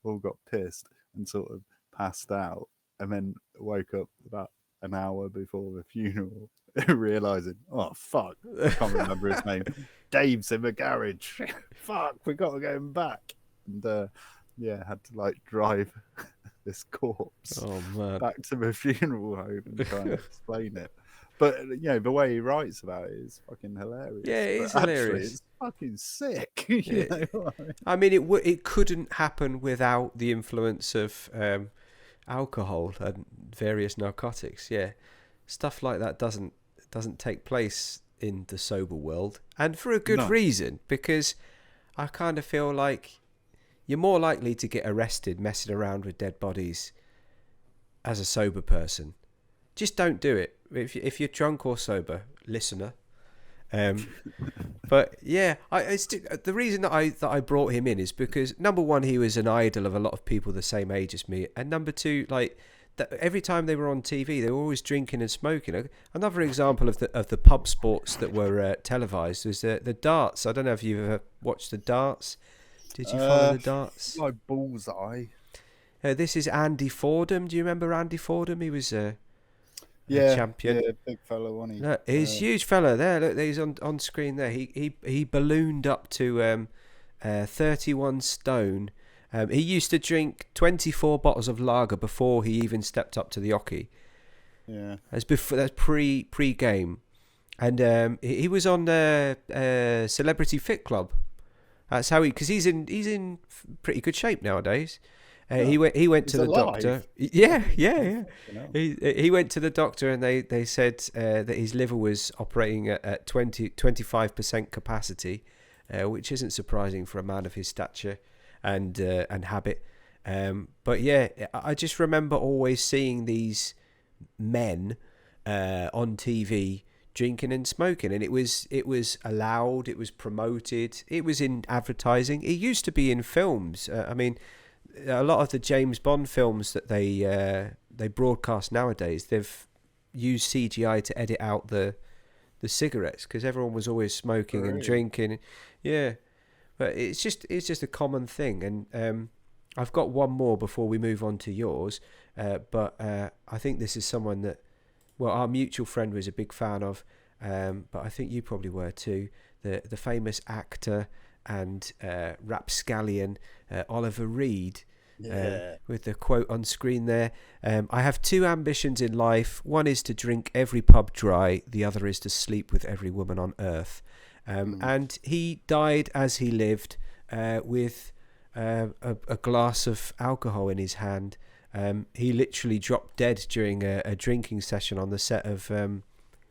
[SPEAKER 1] All got pissed and sort of passed out, and then woke up about an hour before the funeral, realizing, oh fuck, I can't remember his name. Dave's in the garage. Fuck, we got to get him back. And had to like drive this corpse
[SPEAKER 2] Oh man.
[SPEAKER 1] back to the funeral home and try and explain it. But the way he writes about it is fucking hilarious.
[SPEAKER 2] Yeah, it is
[SPEAKER 1] But actually,
[SPEAKER 2] hilarious.
[SPEAKER 1] It's fucking sick. You know what I mean?
[SPEAKER 2] I mean, it couldn't happen without the influence of alcohol and various narcotics. Yeah, stuff like that doesn't take place in the sober world, and for a good
[SPEAKER 1] No.
[SPEAKER 2] reason, because I kind of feel like you're more likely to get arrested messing around with dead bodies as a sober person. Just don't do it if you're drunk or sober, listener. But yeah, the reason that I brought him in is because number one, he was an idol of a lot of people the same age as me, and number two, like every time they were on TV, they were always drinking and smoking. Another example of the pub sports that were televised was the darts. I don't know if you've ever watched the darts. Did you follow the darts?
[SPEAKER 1] Like Bullseye.
[SPEAKER 2] This is Andy Fordham. Do you remember Andy Fordham? He was
[SPEAKER 1] Yeah,
[SPEAKER 2] champion.
[SPEAKER 1] yeah, big fella, wasn't he?
[SPEAKER 2] Look, he's a huge fella there. Look, he's on screen there. He ballooned up to 31 stone. He used to drink 24 bottles of lager before he even stepped up to the hockey.
[SPEAKER 1] Yeah.
[SPEAKER 2] That's pre-game. And he was on Celebrity Fit Club. That's how because he's in pretty good shape nowadays. He went to the doctor. Yeah. He went to the doctor and they said that his liver was operating at 25% capacity, which isn't surprising for a man of his stature and habit. But yeah, I just remember always seeing these men on TV drinking and smoking, and it was allowed, it was promoted, it was in advertising. It used to be in films. I mean, a lot of the James Bond films that they broadcast nowadays, they've used CGI to edit out the cigarettes because everyone was always smoking and drinking. Yeah, but it's just a common thing. And I've got one more before we move on to yours. But I think this is someone that, well, our mutual friend was a big fan of, but I think you probably were too. The famous actor and rapscallion Oliver Reed, with the quote on screen there. I have two ambitions in life. One is to drink every pub dry. The other is to sleep with every woman on earth. And he died as he lived, with a glass of alcohol in his hand. He literally dropped dead during a drinking session on the set of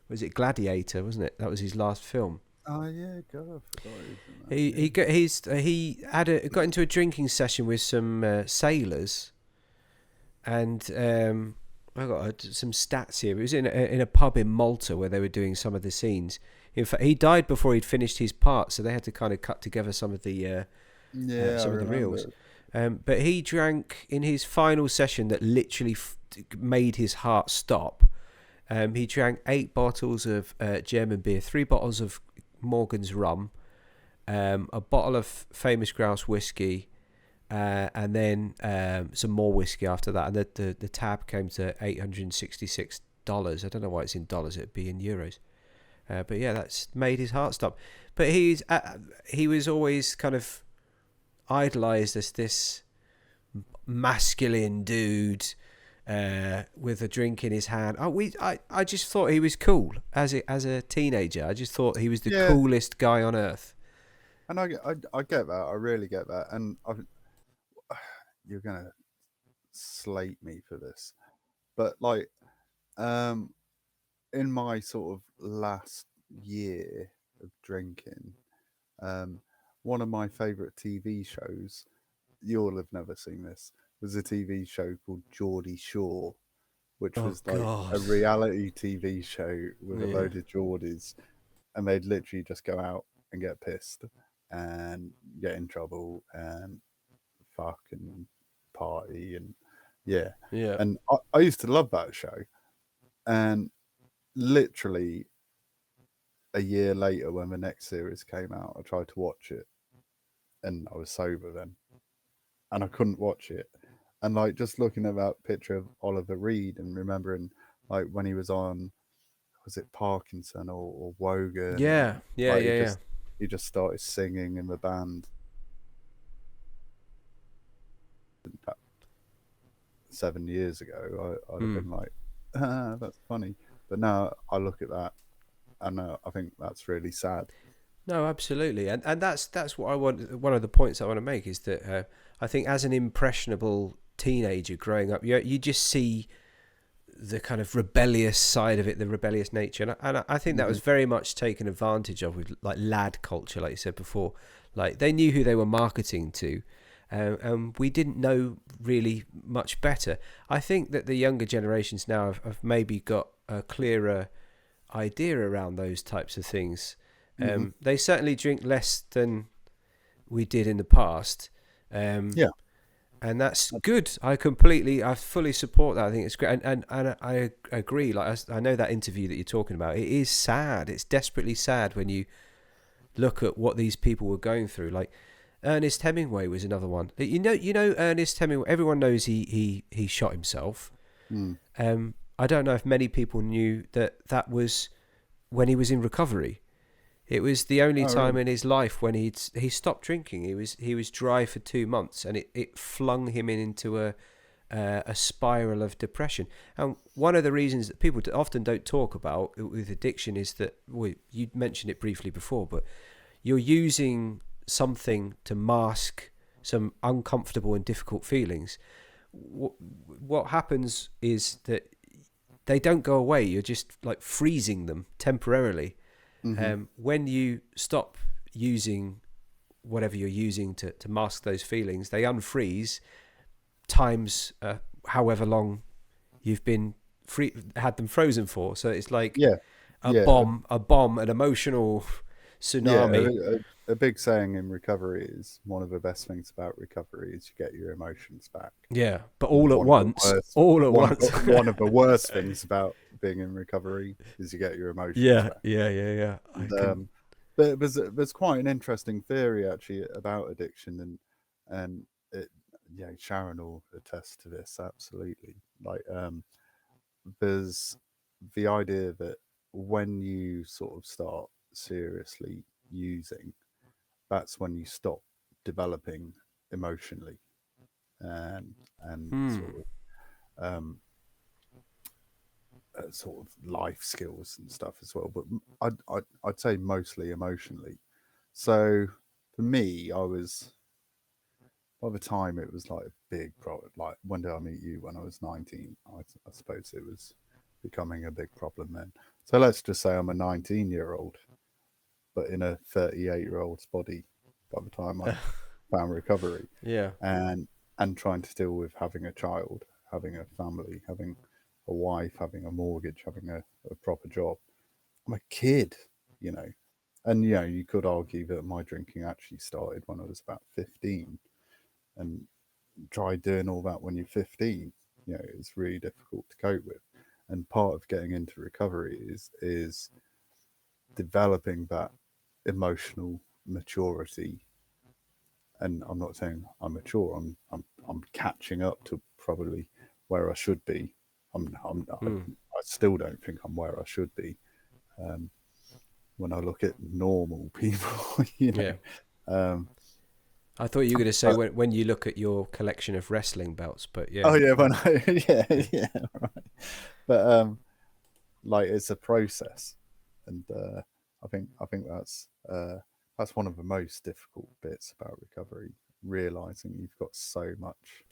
[SPEAKER 2] was it Gladiator, wasn't it? That was his last film.
[SPEAKER 1] Oh yeah, God, I forgot
[SPEAKER 2] He got into a drinking session with some sailors, and I got some stats here. It was in a pub in Malta where they were doing some of the scenes. In fact, he died before he'd finished his part, so they had to kind of cut together some of the reels. But he drank in his final session that literally made his heart stop. He drank 8 bottles of German beer, 3 bottles of Morgan's rum, a bottle of Famous Grouse whiskey, and then some more whiskey after that. And the tab came to $866. I don't know why it's in dollars. It'd be in euros. But yeah, that's made his heart stop. But he was always kind of idolized as this masculine dude with a drink in his hand. I just thought he was cool as a teenager. I just thought he was the coolest guy on earth.
[SPEAKER 1] And I get that. I really get that. And you're gonna slate me for this, but like, in my sort of last year of drinking, one of my favorite TV shows, you'll have never seen this, was a TV show called Geordie Shore, which was like a reality TV show with a load of Geordies, and they'd literally just go out and get pissed and get in trouble and fuck and party and and I used to love that show. And literally a year later, when the next series came out, I tried to watch it, and I was sober then, and I couldn't watch it. And like, just looking at that picture of Oliver Reed and remembering like when he was on, was it Parkinson or Wogan? He just started singing in the band. 7 years ago, I'd have been like, that's funny. But now I look at that, and I think that's really sad.
[SPEAKER 2] No, absolutely, and that's what I want. One of the points I want to make is that I think as an impressionable teenager growing up, you just see the kind of rebellious side of it, the rebellious nature, and I think that was very much taken advantage of with like lad culture, like you said before. Like they knew who they were marketing to. And we didn't know really much better. I think that the younger generations now have maybe got a clearer idea around those types of things. They certainly drink less than we did in the past. And that's good. I fully support that. I think it's great. And I agree. Like I know that interview that you're talking about. It is sad. It's desperately sad when you look at what these people were going through. Like, Ernest Hemingway was another one. You know Ernest Hemingway. Everyone knows he shot himself. I I don't know if many people knew that was when he was in recovery. It was the only
[SPEAKER 1] Oh,
[SPEAKER 2] time
[SPEAKER 1] really?
[SPEAKER 2] in his life when he stopped drinking. He was dry for 2 months, and it flung him into a spiral of depression. And one of the reasons that people often don't talk about with addiction is that, well, you mentioned it briefly before, but you're using something to mask some uncomfortable and difficult feelings. What happens is that they don't go away. You're just like freezing them temporarily.
[SPEAKER 1] Hmm.
[SPEAKER 2] When you stop using whatever you're using to mask those feelings, they unfreeze times however long you've been had them frozen for. So it's like
[SPEAKER 1] Yeah,
[SPEAKER 2] a
[SPEAKER 1] yeah,
[SPEAKER 2] bomb, an emotional
[SPEAKER 1] yeah.
[SPEAKER 2] tsunami.
[SPEAKER 1] A big saying in recovery is one of the best things about recovery is you get your emotions back.
[SPEAKER 2] Yeah, but all at
[SPEAKER 1] One of the
[SPEAKER 2] once,
[SPEAKER 1] worst,
[SPEAKER 2] all at once.
[SPEAKER 1] one of the worst things about being in recovery is you get your emotions
[SPEAKER 2] Yeah,
[SPEAKER 1] back.
[SPEAKER 2] yeah. I
[SPEAKER 1] And,
[SPEAKER 2] can.
[SPEAKER 1] but there's quite an interesting theory actually about addiction, and it, yeah, Sharon will attest to this absolutely. Like, there's the idea that when you sort of start seriously using, that's when you stop developing emotionally, and
[SPEAKER 2] Hmm.
[SPEAKER 1] um, sort of life skills and stuff as well. But I'd say mostly emotionally. So for me, I was, by the time it was like a big problem. Like, when did I meet you? When I was 19. I suppose it was becoming a big problem then. So let's just say I'm a 19-year-old, but in a 38-year-old's body by the time I found recovery,
[SPEAKER 2] Yeah.
[SPEAKER 1] and trying to deal with having a child, having a family, having a wife, having a mortgage, having a proper job. I'm a kid, you know. And you could argue that my drinking actually started when I was about 15, and try doing all that when you're 15. It's really difficult to cope with. And part of getting into recovery is developing that emotional maturity. And I'm not saying I'm mature. I'm catching up to probably where I should be.
[SPEAKER 2] Hmm.
[SPEAKER 1] I still don't think I'm where I should be. Um, when I look at normal people,
[SPEAKER 2] Yeah.
[SPEAKER 1] Um,
[SPEAKER 2] I thought you were going to say
[SPEAKER 1] but
[SPEAKER 2] when you look at your collection of wrestling belts, but yeah.
[SPEAKER 1] oh yeah,
[SPEAKER 2] Yeah.
[SPEAKER 1] when I yeah, yeah, right. But like, it's a process, and I think that's one of the most difficult bits about recovery, realizing you've got so much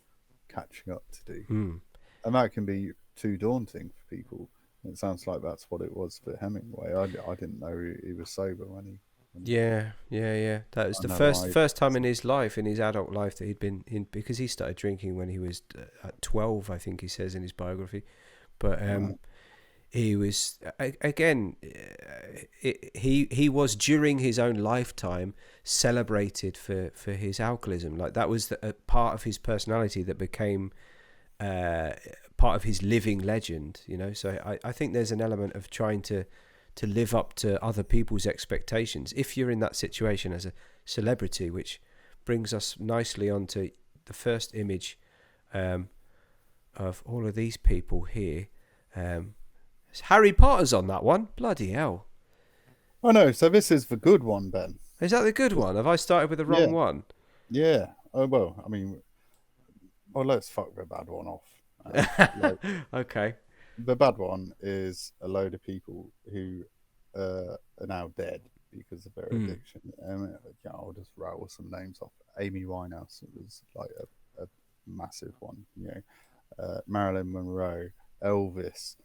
[SPEAKER 1] catching up to do,
[SPEAKER 2] Hmm.
[SPEAKER 1] and that can be too daunting for people. It sounds like that's what it was for Hemingway. I didn't know he was sober when
[SPEAKER 2] Yeah. That was
[SPEAKER 1] I
[SPEAKER 2] the
[SPEAKER 1] know
[SPEAKER 2] first time in his life, in his adult life, that he'd been in, because he started drinking when he was at 12, I think he says in his biography. But
[SPEAKER 1] right.
[SPEAKER 2] he was again, he was during his own lifetime celebrated for his alcoholism. Like, that was a part of his personality that became uh, part of his living legend. So I think there's an element of trying to live up to other people's expectations if you're in that situation as a celebrity, which brings us nicely onto the first image of all of these people here. Harry Potter's on that one. Bloody hell.
[SPEAKER 1] Oh no, so this is the good one, Ben.
[SPEAKER 2] Is that the good one? Have I started with the wrong
[SPEAKER 1] Yeah,
[SPEAKER 2] one?
[SPEAKER 1] yeah. Oh well, I mean, let's fuck the bad one off. Like,
[SPEAKER 2] Okay.
[SPEAKER 1] the bad one is a load of people who are now dead because of their
[SPEAKER 2] Mm.
[SPEAKER 1] addiction. Yeah, I'll just rattle some names off. Amy Winehouse was like a massive one. Marilyn Monroe, Elvis.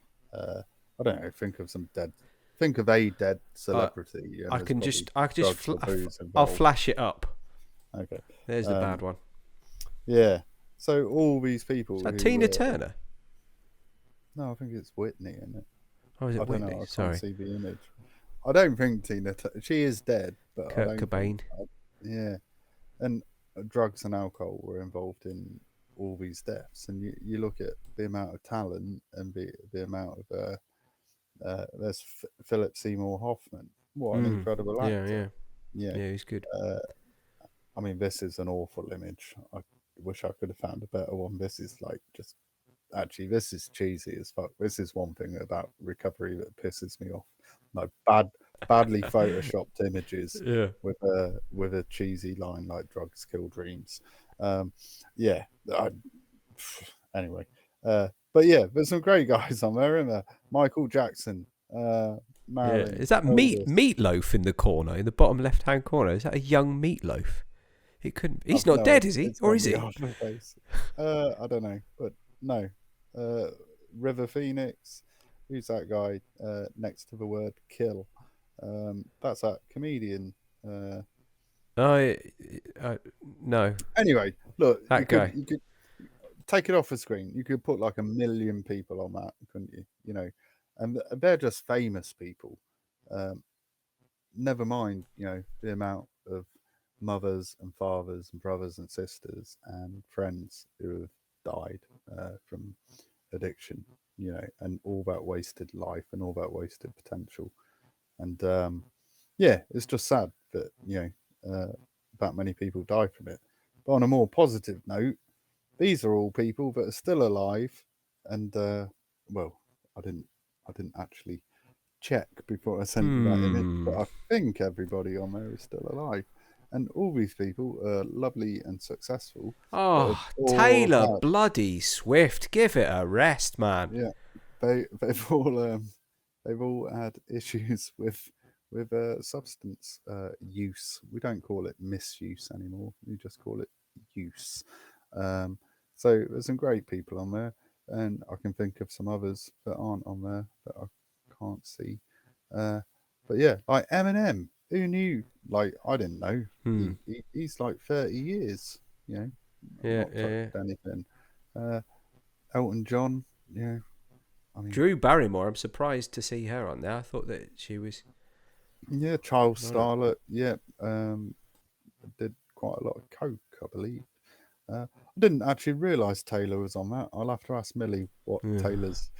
[SPEAKER 1] I don't know. Think of some dead. Think of a dead
[SPEAKER 2] Uh,
[SPEAKER 1] celebrity, and there's probably
[SPEAKER 2] I just
[SPEAKER 1] drugs or booze
[SPEAKER 2] I'll
[SPEAKER 1] involved.
[SPEAKER 2] flash it up.
[SPEAKER 1] Okay.
[SPEAKER 2] There's the bad
[SPEAKER 1] Um,
[SPEAKER 2] one.
[SPEAKER 1] yeah. So all these
[SPEAKER 2] Is
[SPEAKER 1] people
[SPEAKER 2] that
[SPEAKER 1] who
[SPEAKER 2] Tina Turner?
[SPEAKER 1] no, I think it's Whitney, isn't it?
[SPEAKER 2] Or is
[SPEAKER 1] I
[SPEAKER 2] it
[SPEAKER 1] don't
[SPEAKER 2] Whitney?
[SPEAKER 1] know. I can't
[SPEAKER 2] Sorry.
[SPEAKER 1] see the image. I don't think she is dead, but I
[SPEAKER 2] Kurt
[SPEAKER 1] don't think.
[SPEAKER 2] Cobain.
[SPEAKER 1] Yeah, and drugs and alcohol were involved in all these deaths, and you look at the amount of talent and the amount of there's Philip Seymour Hoffman. What an
[SPEAKER 2] Mm.
[SPEAKER 1] incredible
[SPEAKER 2] Yeah,
[SPEAKER 1] actor!
[SPEAKER 2] yeah.
[SPEAKER 1] Yeah,
[SPEAKER 2] Yeah, he's good.
[SPEAKER 1] uh, I mean, this is an awful image. I wish I could have found a better one. This is like just actually, this is cheesy as fuck. This is one thing about recovery that pisses me off. No, badly photoshopped images
[SPEAKER 2] Yeah.
[SPEAKER 1] with a cheesy line like "drugs kill dreams." Yeah, I, anyway. But yeah, there's some great guys on there, isn't there? Michael Jackson,
[SPEAKER 2] Yeah.
[SPEAKER 1] Marilyn,
[SPEAKER 2] Is that
[SPEAKER 1] Elvis.
[SPEAKER 2] Meatloaf in the corner, in the bottom left-hand corner? Is that a young Meatloaf? It couldn't. He's
[SPEAKER 1] I've
[SPEAKER 2] not
[SPEAKER 1] no,
[SPEAKER 2] dead, is he?
[SPEAKER 1] it's
[SPEAKER 2] Or
[SPEAKER 1] on
[SPEAKER 2] is
[SPEAKER 1] the
[SPEAKER 2] he?
[SPEAKER 1] after face. I don't know, but no. River Phoenix. Who's that guy next to the word kill? That's that comedian.
[SPEAKER 2] I, no,
[SPEAKER 1] Anyway, look,
[SPEAKER 2] that guy.
[SPEAKER 1] you could take it off the screen. You could put like 1,000,000 people on that, couldn't you? You know, and they're just famous people. Never mind, you know, the amount of mothers and fathers and brothers and sisters and friends who have died from addiction, you know, and all that wasted life and all that wasted potential. And yeah, it's just sad that, you know, that many people die from it. But on a more positive note, these are all people that are still alive. And well, I didn't actually check before I sent you that image, but I think everybody on there is still alive. And all these people are lovely and successful.
[SPEAKER 2] Oh,
[SPEAKER 1] All
[SPEAKER 2] Taylor
[SPEAKER 1] had,
[SPEAKER 2] bloody Swift, give it a rest, man.
[SPEAKER 1] yeah, they've all had issues with substance use. We don't call it misuse anymore. We just call it use. So there's some great people on there, and I can think of some others that aren't on there that I can't see. But yeah, like Eminem, who knew? Like I didn't know. He's like 30 years. You know,
[SPEAKER 2] Yeah,
[SPEAKER 1] not
[SPEAKER 2] yeah, yeah.
[SPEAKER 1] touched anything. Elton John. Yeah, I mean,
[SPEAKER 2] Drew Barrymore, I'm surprised to see her on there. I thought that she was.
[SPEAKER 1] yeah, Charles
[SPEAKER 2] Not
[SPEAKER 1] Starlet. Yeah, did quite a lot of coke, I believe. I didn't actually realise Taylor was on that. I'll have to ask Millie what Taylor's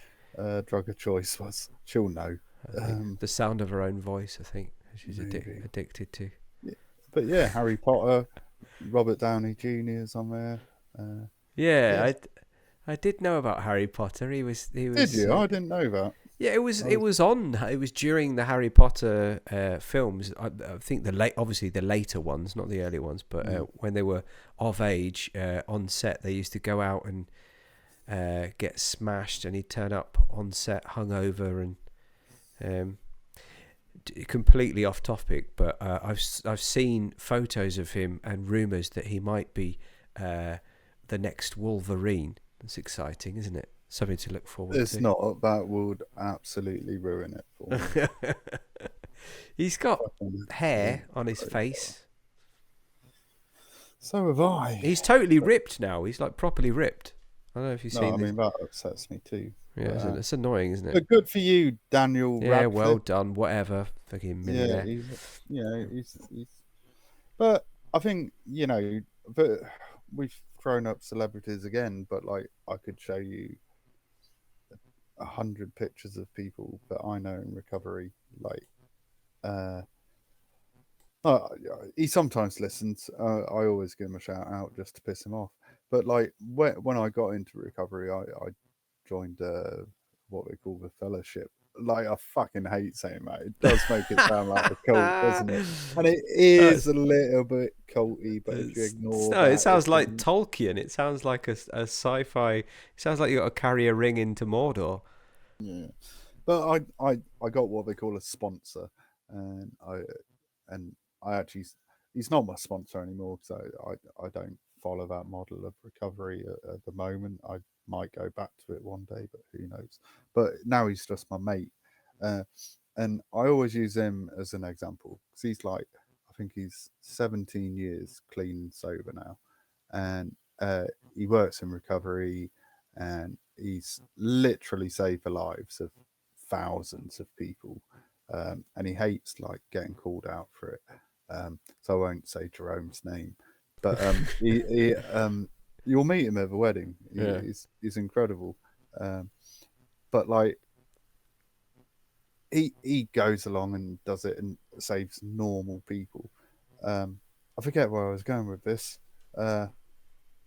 [SPEAKER 1] drug of choice was. She'll know.
[SPEAKER 2] I think the sound of her own voice, I think she's
[SPEAKER 1] Maybe.
[SPEAKER 2] addicted to.
[SPEAKER 1] Yeah. But yeah, Harry Potter, Robert Downey Jr. is on there.
[SPEAKER 2] Yeah,
[SPEAKER 1] Yes.
[SPEAKER 2] I did know about Harry Potter. He was.
[SPEAKER 1] Did you? I didn't know that.
[SPEAKER 2] Yeah, it was on. It was during the Harry Potter films. I think obviously the later ones, not the early ones, but when they were of age on set, they used to go out and get smashed, and he'd turn up on set hungover and completely off topic. But I've seen photos of him and rumours that he might be the next Wolverine. That's exciting, isn't it? Something to look forward to.
[SPEAKER 1] It's not. That would absolutely ruin it for me.
[SPEAKER 2] He's got hair on his face.
[SPEAKER 1] So have I.
[SPEAKER 2] He's totally ripped now. He's like properly ripped. I don't know if you've seen
[SPEAKER 1] I
[SPEAKER 2] this.
[SPEAKER 1] mean, that upsets me too.
[SPEAKER 2] Yeah, it's annoying, isn't it?
[SPEAKER 1] But good for you, Daniel
[SPEAKER 2] Yeah,
[SPEAKER 1] Radcliffe.
[SPEAKER 2] well done. Whatever. Fucking millionaire.
[SPEAKER 1] Yeah, he's. But I think, you know, but we've thrown up celebrities again. But like, I could show you 100 pictures of people that I know in recovery. Like, he sometimes listens. I always give him a shout out just to piss him off. But like, when I got into recovery, I joined what they call the fellowship. Like, I fucking hate saying that. It does make it sound like a cult, doesn't it? And it is a little bit culty, but if you ignore that,
[SPEAKER 2] it sounds like Tolkien. It sounds like a sci-fi. It sounds like you got to carry a ring into Mordor.
[SPEAKER 1] Yeah, but I got what they call a sponsor, and I actually, he's not my sponsor anymore, so I don't follow that model of recovery at the moment. I might go back to it one day, but who knows? But now he's just my mate, and I always use him as an example because he's like, I think he's 17 years clean and sober now, and he works in recovery, and he's literally saved the lives of thousands of people, and he hates like getting called out for it. So I won't say Jerome's name, but you'll meet him at the wedding. He's incredible, but like he goes along and does it and saves normal people. I forget where I was going with this.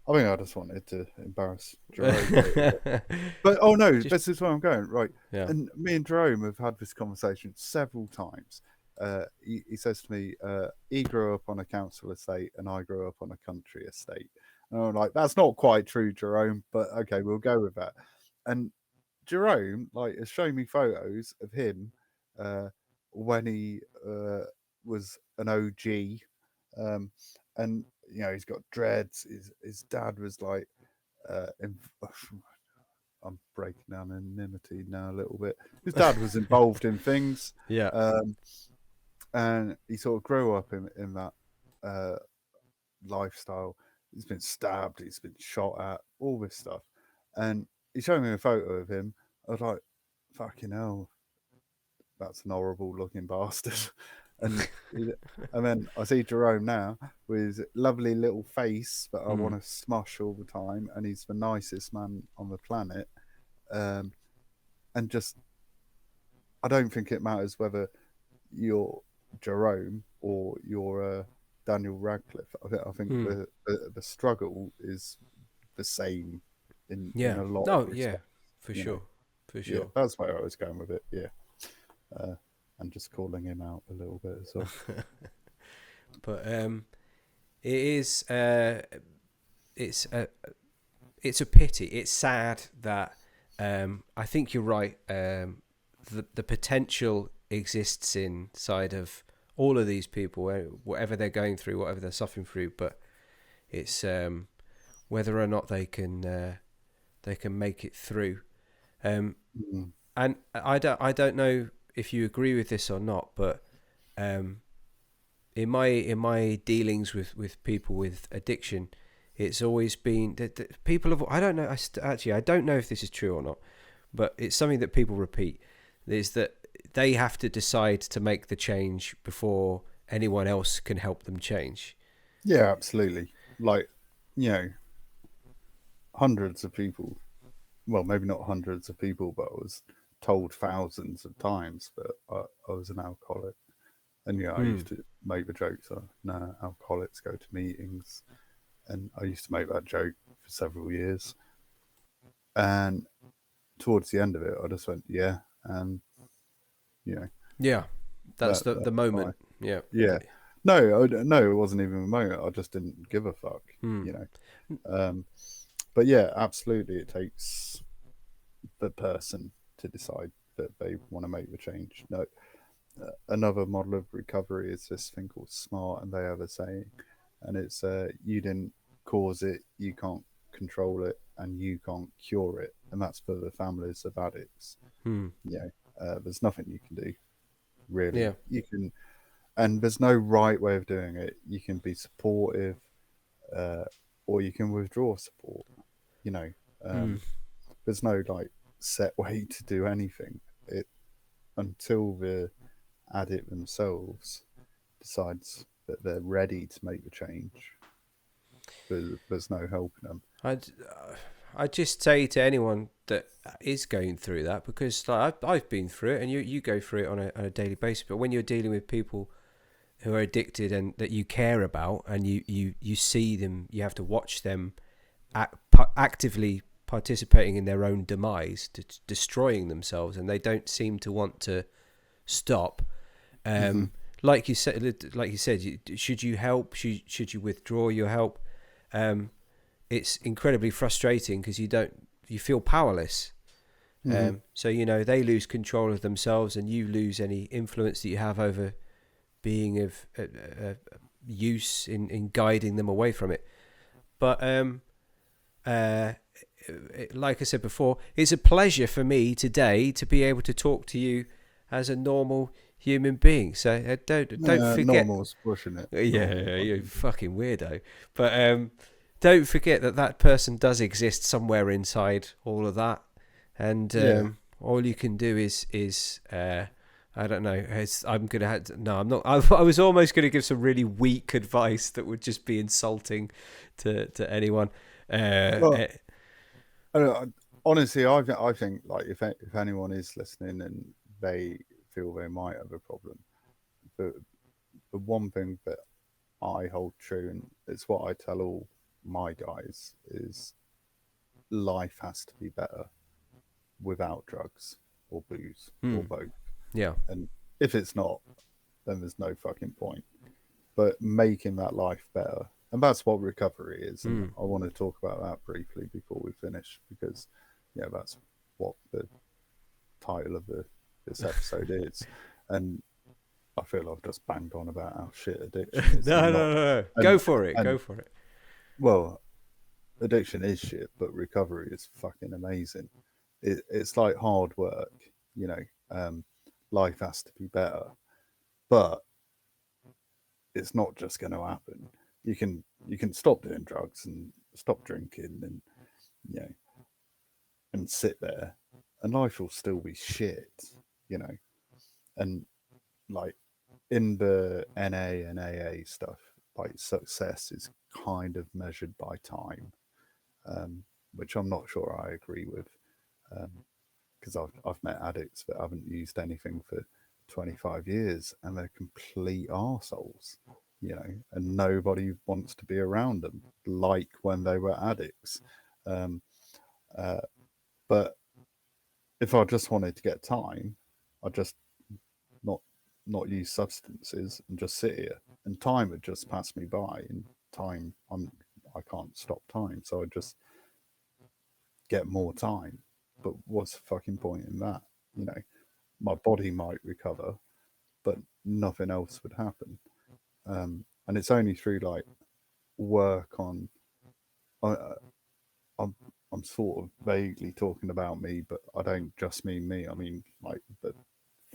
[SPEAKER 1] I think I just wanted to embarrass Jerome a little bit. But oh no,
[SPEAKER 2] Just
[SPEAKER 1] this is where I'm going. Right.
[SPEAKER 2] yeah.
[SPEAKER 1] And me and Jerome have had this conversation several times. He says to me, he grew up on a council estate and I grew up on a country estate. And I'm like, that's not quite true, Jerome, but okay, we'll go with that. And Jerome, like, has shown me photos of him when he was an OG. And, you know, he's got dreads. His dad was like, in, I'm breaking down anonymity now a little bit. His dad was involved in things,
[SPEAKER 2] Yeah.
[SPEAKER 1] and he sort of grew up in that lifestyle. He's been stabbed, he's been shot at, all this stuff. And he showed me a photo of him. I was like, fucking hell, that's an horrible looking bastard. And then I see Jerome now with his lovely little face that I want to smush all the time, and he's the nicest man on the planet. And just, I don't think it matters whether you're Jerome or you're Daniel Radcliffe. I think the struggle is the same in a lot of respects.
[SPEAKER 2] For sure.
[SPEAKER 1] Yeah, that's where I was going with it. Yeah. And just calling him out a little bit as well.
[SPEAKER 2] But it is it's a pity. It's sad that I think you're right. The potential exists inside of all of these people, whatever they're going through, whatever they're suffering through. But it's whether or not they can make it through. And I don't know if you agree with this or not, but in my dealings with people with addiction, it's always been that people have. I don't know. I don't know if this is true or not, but it's something that people repeat. Is that they have to decide to make the change before anyone else can help them change.
[SPEAKER 1] Yeah, absolutely. Like, you know, hundreds of people. Well, maybe not hundreds of people, but I was told thousands of times that I was an alcoholic. And I used to make the jokes, no, alcoholics go to meetings. And I used to make that joke for several years. And towards the end of it, I just went, yeah. And,
[SPEAKER 2] Yeah, that's the moment.
[SPEAKER 1] Fine.
[SPEAKER 2] Yeah.
[SPEAKER 1] Yeah. No, it wasn't even a moment. I just didn't give a fuck, But yeah, absolutely. It takes the person to decide that they want to make the change. No, another model of recovery is this thing called SMART, and they have a saying, and it's you didn't cause it, you can't control it, and you can't cure it, and that's for the families of addicts. There's nothing you can do, really.
[SPEAKER 2] Yeah.
[SPEAKER 1] You can, and there's no right way of doing it. You can be supportive, or you can withdraw support. There's no like set way to do anything. Until the addict themselves decides that they're ready to make the change. There's no helping them.
[SPEAKER 2] I'd just say to anyone that is going through that, because like, I've been through it, and you go through it on a daily basis. But when you're dealing with people who are addicted and that you care about, and you see them, you have to watch them actively participating in their own demise, destroying themselves, and they don't seem to want to stop. Like you said, should you help? Should you withdraw your help? It's incredibly frustrating because you feel powerless. So they lose control of themselves, and you lose any influence that you have over being of use in guiding them away from it. But like I said before, it's a pleasure for me today to be able to talk to you as a normal human being. So don't forget.
[SPEAKER 1] Normal's pushing it.
[SPEAKER 2] Yeah, you fucking weirdo. But don't forget that person does exist somewhere inside all of that, and all you can do is I don't know. I'm not. I was almost gonna give some really weak advice that would just be insulting to anyone.
[SPEAKER 1] Honestly, I think like if anyone is listening and they feel they might have a problem, the one thing that I hold true, and it's what I tell all my guys is life has to be better without drugs or booze or both.
[SPEAKER 2] Yeah.
[SPEAKER 1] And if it's not, then there's no fucking point. But making that life better, and that's what recovery is. And I want to talk about that briefly before we finish, because yeah, that's what the title of this episode is. And I feel I've just banged on about how shit addiction is.
[SPEAKER 2] No. Go for it. Go for it.
[SPEAKER 1] Well, addiction is shit, but recovery is fucking amazing. It's like hard work, you know. Life has to be better, but it's not just going to happen. You can stop doing drugs and stop drinking, and you know, and sit there, and life will still be shit, you know. And like in the NA and AA stuff, like success is kind of measured by time, which I'm not sure I agree with, because I've met addicts that haven't used anything for 25 years and they're complete arseholes, you know, and nobody wants to be around them, like when they were addicts. But if I just wanted to get time, I'd just not use substances and just sit here, and time would just pass me by. And time, I can't stop time, so I just get more time. But what's the fucking point in that? You know, my body might recover, but nothing else would happen. And it's only through like work on. I'm sort of vaguely talking about me, but I don't just mean me. I mean like the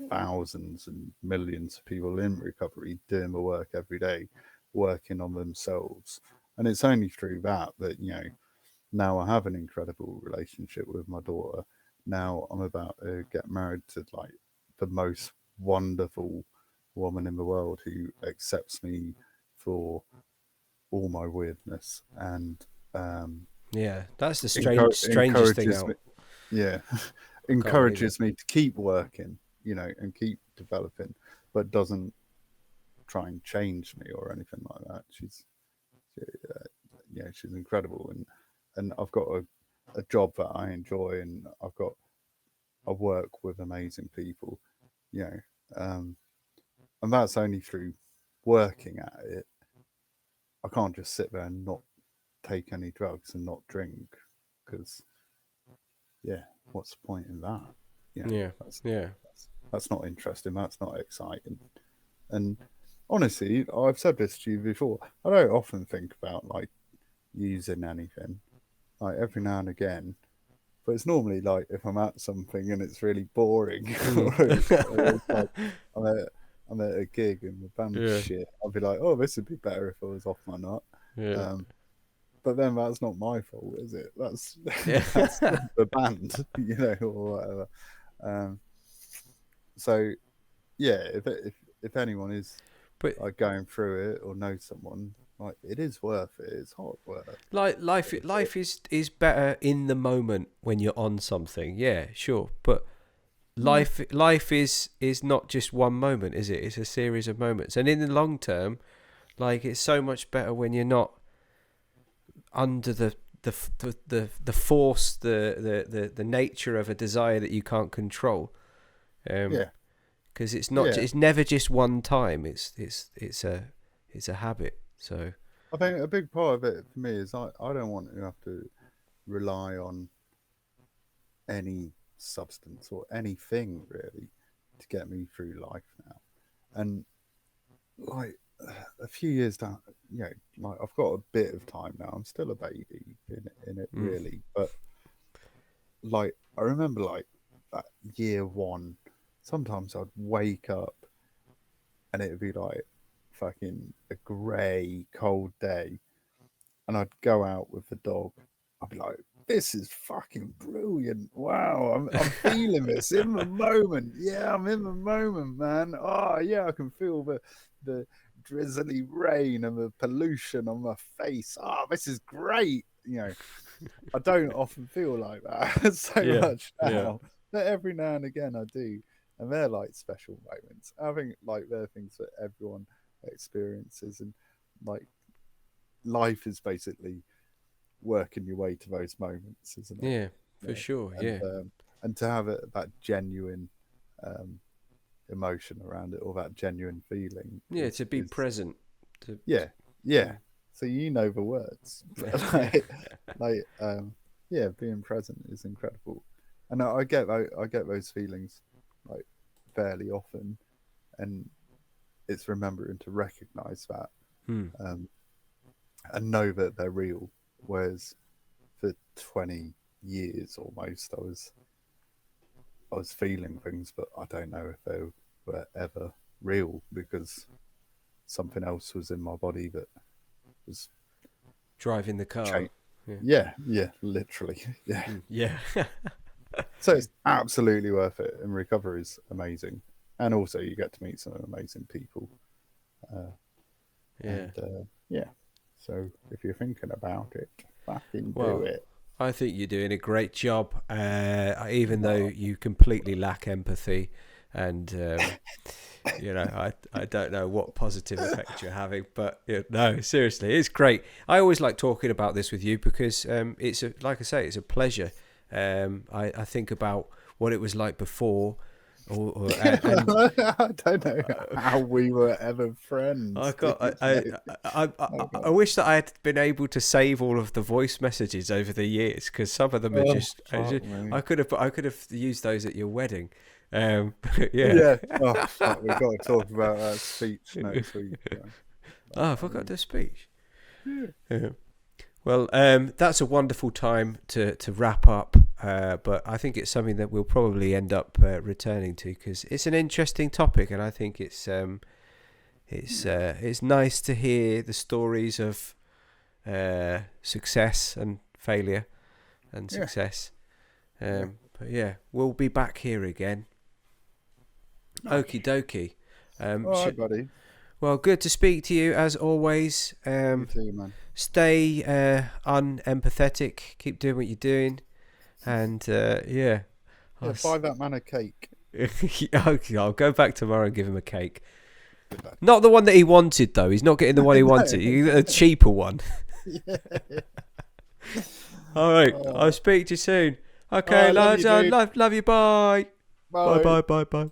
[SPEAKER 1] thousands and millions of people in recovery doing the work every day, working on themselves. And it's only through that you know, now I have an incredible relationship with my daughter. Now I'm about to get married to like the most wonderful woman in the world who accepts me for all my weirdness, and
[SPEAKER 2] Yeah, that's the strangest thing out.
[SPEAKER 1] me, yeah, encourages me to keep working, you know, and keep developing, but doesn't try and change me or anything like that. Yeah, she's incredible, and I've got a job that I enjoy, and I work with amazing people, you know, and that's only through working at it. I can't just sit there and not take any drugs and not drink, because yeah, what's the point in that? You know,
[SPEAKER 2] Yeah.
[SPEAKER 1] that's not interesting. That's not exciting. And honestly, I've said this to you before. I don't often think about like using anything, like every now and again. But it's normally like if I'm at something and it's really boring, or it's like I'm at, I'm at a gig and the band's shit. I'll be like, oh, this would be better if I was off my nut.
[SPEAKER 2] Yeah.
[SPEAKER 1] But then that's not my fault, is it? That's that's the band, you know, or whatever. So yeah, if anyone is like going through it or knows someone, like it is worth it. It's hard work.
[SPEAKER 2] Like life is better in the moment when you're on something. Yeah, sure, but life is not just one moment, is it? It's a series of moments, and in the long term, like it's so much better when you're not under the force, the nature of a desire that you can't control.
[SPEAKER 1] Yeah,
[SPEAKER 2] because it's not. It's never just one time. It's a habit. So
[SPEAKER 1] I think a big part of it for me is I don't want to have to rely on any substance or anything really to get me through life now. And like a few years down, you know, like I've got a bit of time now. I'm still a baby in it really, but like I remember like that year one, sometimes I'd wake up and it'd be like fucking a grey, cold day, and I'd go out with the dog. I'd be like, this is fucking brilliant. Wow, I'm feeling this in the moment. Yeah, I'm in the moment, man. Oh, yeah, I can feel the drizzly rain and the pollution on my face. Oh, this is great. You know, I don't often feel like that so much now, but every now and again I do. And they're like special moments. I think like they're things that everyone experiences, and like life is basically working your way to those moments, isn't it?
[SPEAKER 2] Yeah, for sure. Yeah.
[SPEAKER 1] And to have that genuine emotion around it, or that genuine feeling.
[SPEAKER 2] Yeah, to be present.
[SPEAKER 1] Yeah. So you know the words, being present is incredible, and I get those feelings like fairly often, and it's remembering to recognize that, and know that they're real. Whereas for 20 years almost, I was feeling things, but I don't know if they were ever real, because something else was in my body that was
[SPEAKER 2] driving the car.
[SPEAKER 1] Yeah, literally.
[SPEAKER 2] Yeah.
[SPEAKER 1] So it's absolutely worth it, and recovery is amazing, and also you get to meet some amazing people. So if you're thinking about it, fucking do it.
[SPEAKER 2] I think you're doing a great job, even though you completely lack empathy, and I don't know what positive effect you're having, but no, seriously, it's great. I always like talking about this with you because like I say, it's a pleasure. I think about what it was like before.
[SPEAKER 1] I don't know how we were ever friends.
[SPEAKER 2] I wish that I had been able to save all of the voice messages over the years, because some of them are I could have used those at your wedding.
[SPEAKER 1] Yeah. Oh, fuck, we've got to talk about that speech next week.
[SPEAKER 2] I forgot the speech. Yeah. Well, that's a wonderful time to wrap up, but I think it's something that we'll probably end up returning to, because it's an interesting topic, and I think it's nice to hear the stories of success and failure and success. But yeah, we'll be back here again. Okie dokie.
[SPEAKER 1] All right, buddy.
[SPEAKER 2] Well, good to speak to you as always.
[SPEAKER 1] You too, man.
[SPEAKER 2] Stay unempathetic. Keep doing what you're doing, and
[SPEAKER 1] buy that man a cake.
[SPEAKER 2] Okay, I'll go back tomorrow and give him a cake. Not the one that he wanted, though. He's not getting the one he wanted. You get a cheaper one. All right. I'll speak to you soon. Okay, lads. Love you. Bye. Bye.